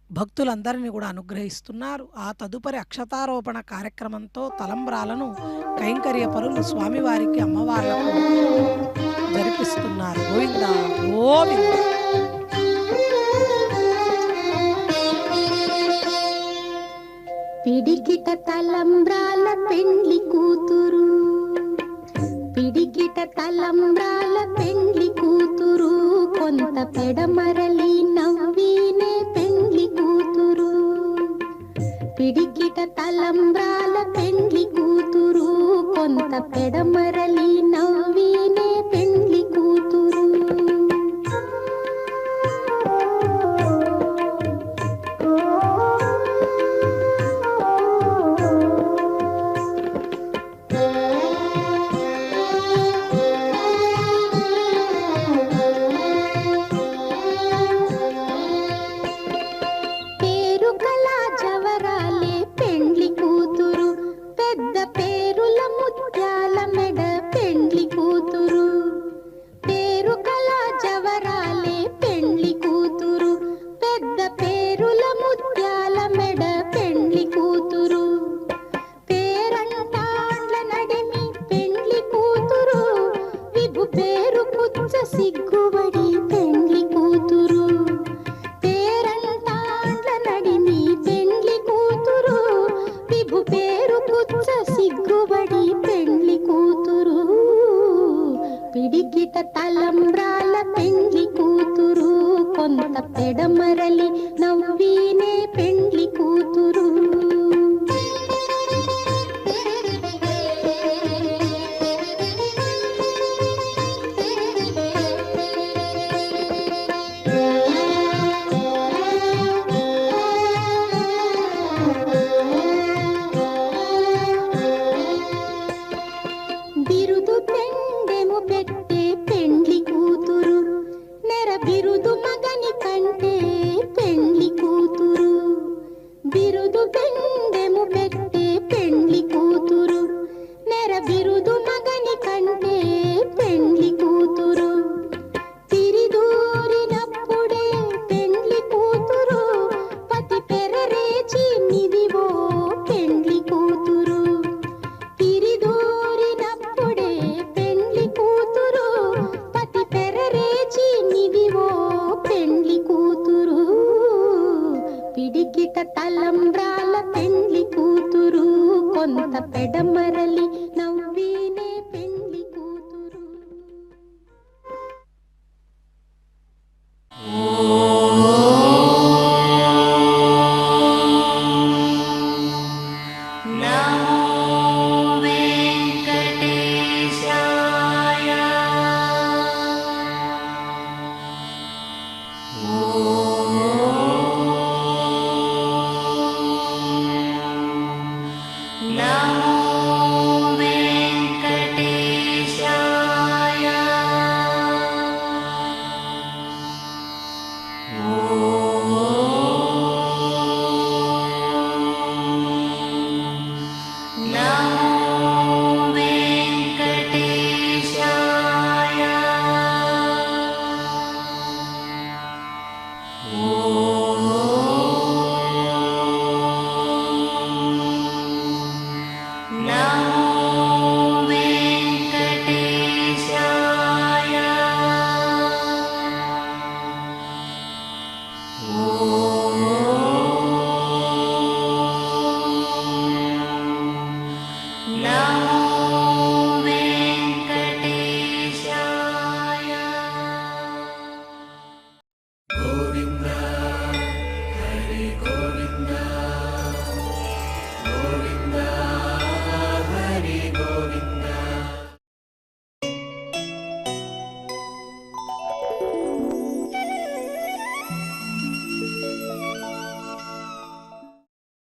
భక్తులందరినీ కూడా అనుగ్రహిస్తున్నారు. ఆ తదుపరి అక్షతారోపణ కార్యక్రమంతో తలంబ్రాలను కైంకర్య పరులు స్వామివారికి అమ్మవార్లకు జరిపిస్తున్నారు. గోవింద గోవింద. పిడికిట తలంబ్రాల పెండ్లి కూతురు, పిడికిట తలంబ్రాల పెండ్లి కూతురు, కొంత పెడమరలి నవ్వినే పెండ్లి కూతురు. పిడికిట తలంబ్రాల పెండ్లి కూతురు, కొంత పెడమరలి నవ్వినే పెండ్లి కూతురు. సిగ్గుబడి పెండ్లి కూతురు, పేరంటాండ్ల నడిమి పెండ్లి కూతురు, విభు పేరు పుచ్చ సిగ్గుబడి పెండ్లి కూతురు. పిడికిట తలంబ్రాల పెండ్లి కూతురు, కొంత పెడమరలి నవ్వినే పెండ్లి కూతురు. బిరుదు పెండెము పెట్టే పెండ్లి కూతురు, నెర బిరుదు మగని కంటే పెండ్లి కూతురు. బిరుదు పెండెము పెట్టే పెండ్లి కూతురు, నెర బిరుదు మగని కంటే పెండ్లి కూతురు. తిరిదూరినప్పుడే పెండ్లి కూతురు, పతి పెరరేచి నిదివో పెండ్లి కూతురు. తిరిదూరినప్పుడే పెండ్లి కూతురు, పతి పెరరేచి నిదివో పెండ్లి కూతురు. పిడికిట తలంబ్రాల పెండ్లి కూతురు, కొంత పెడమరలి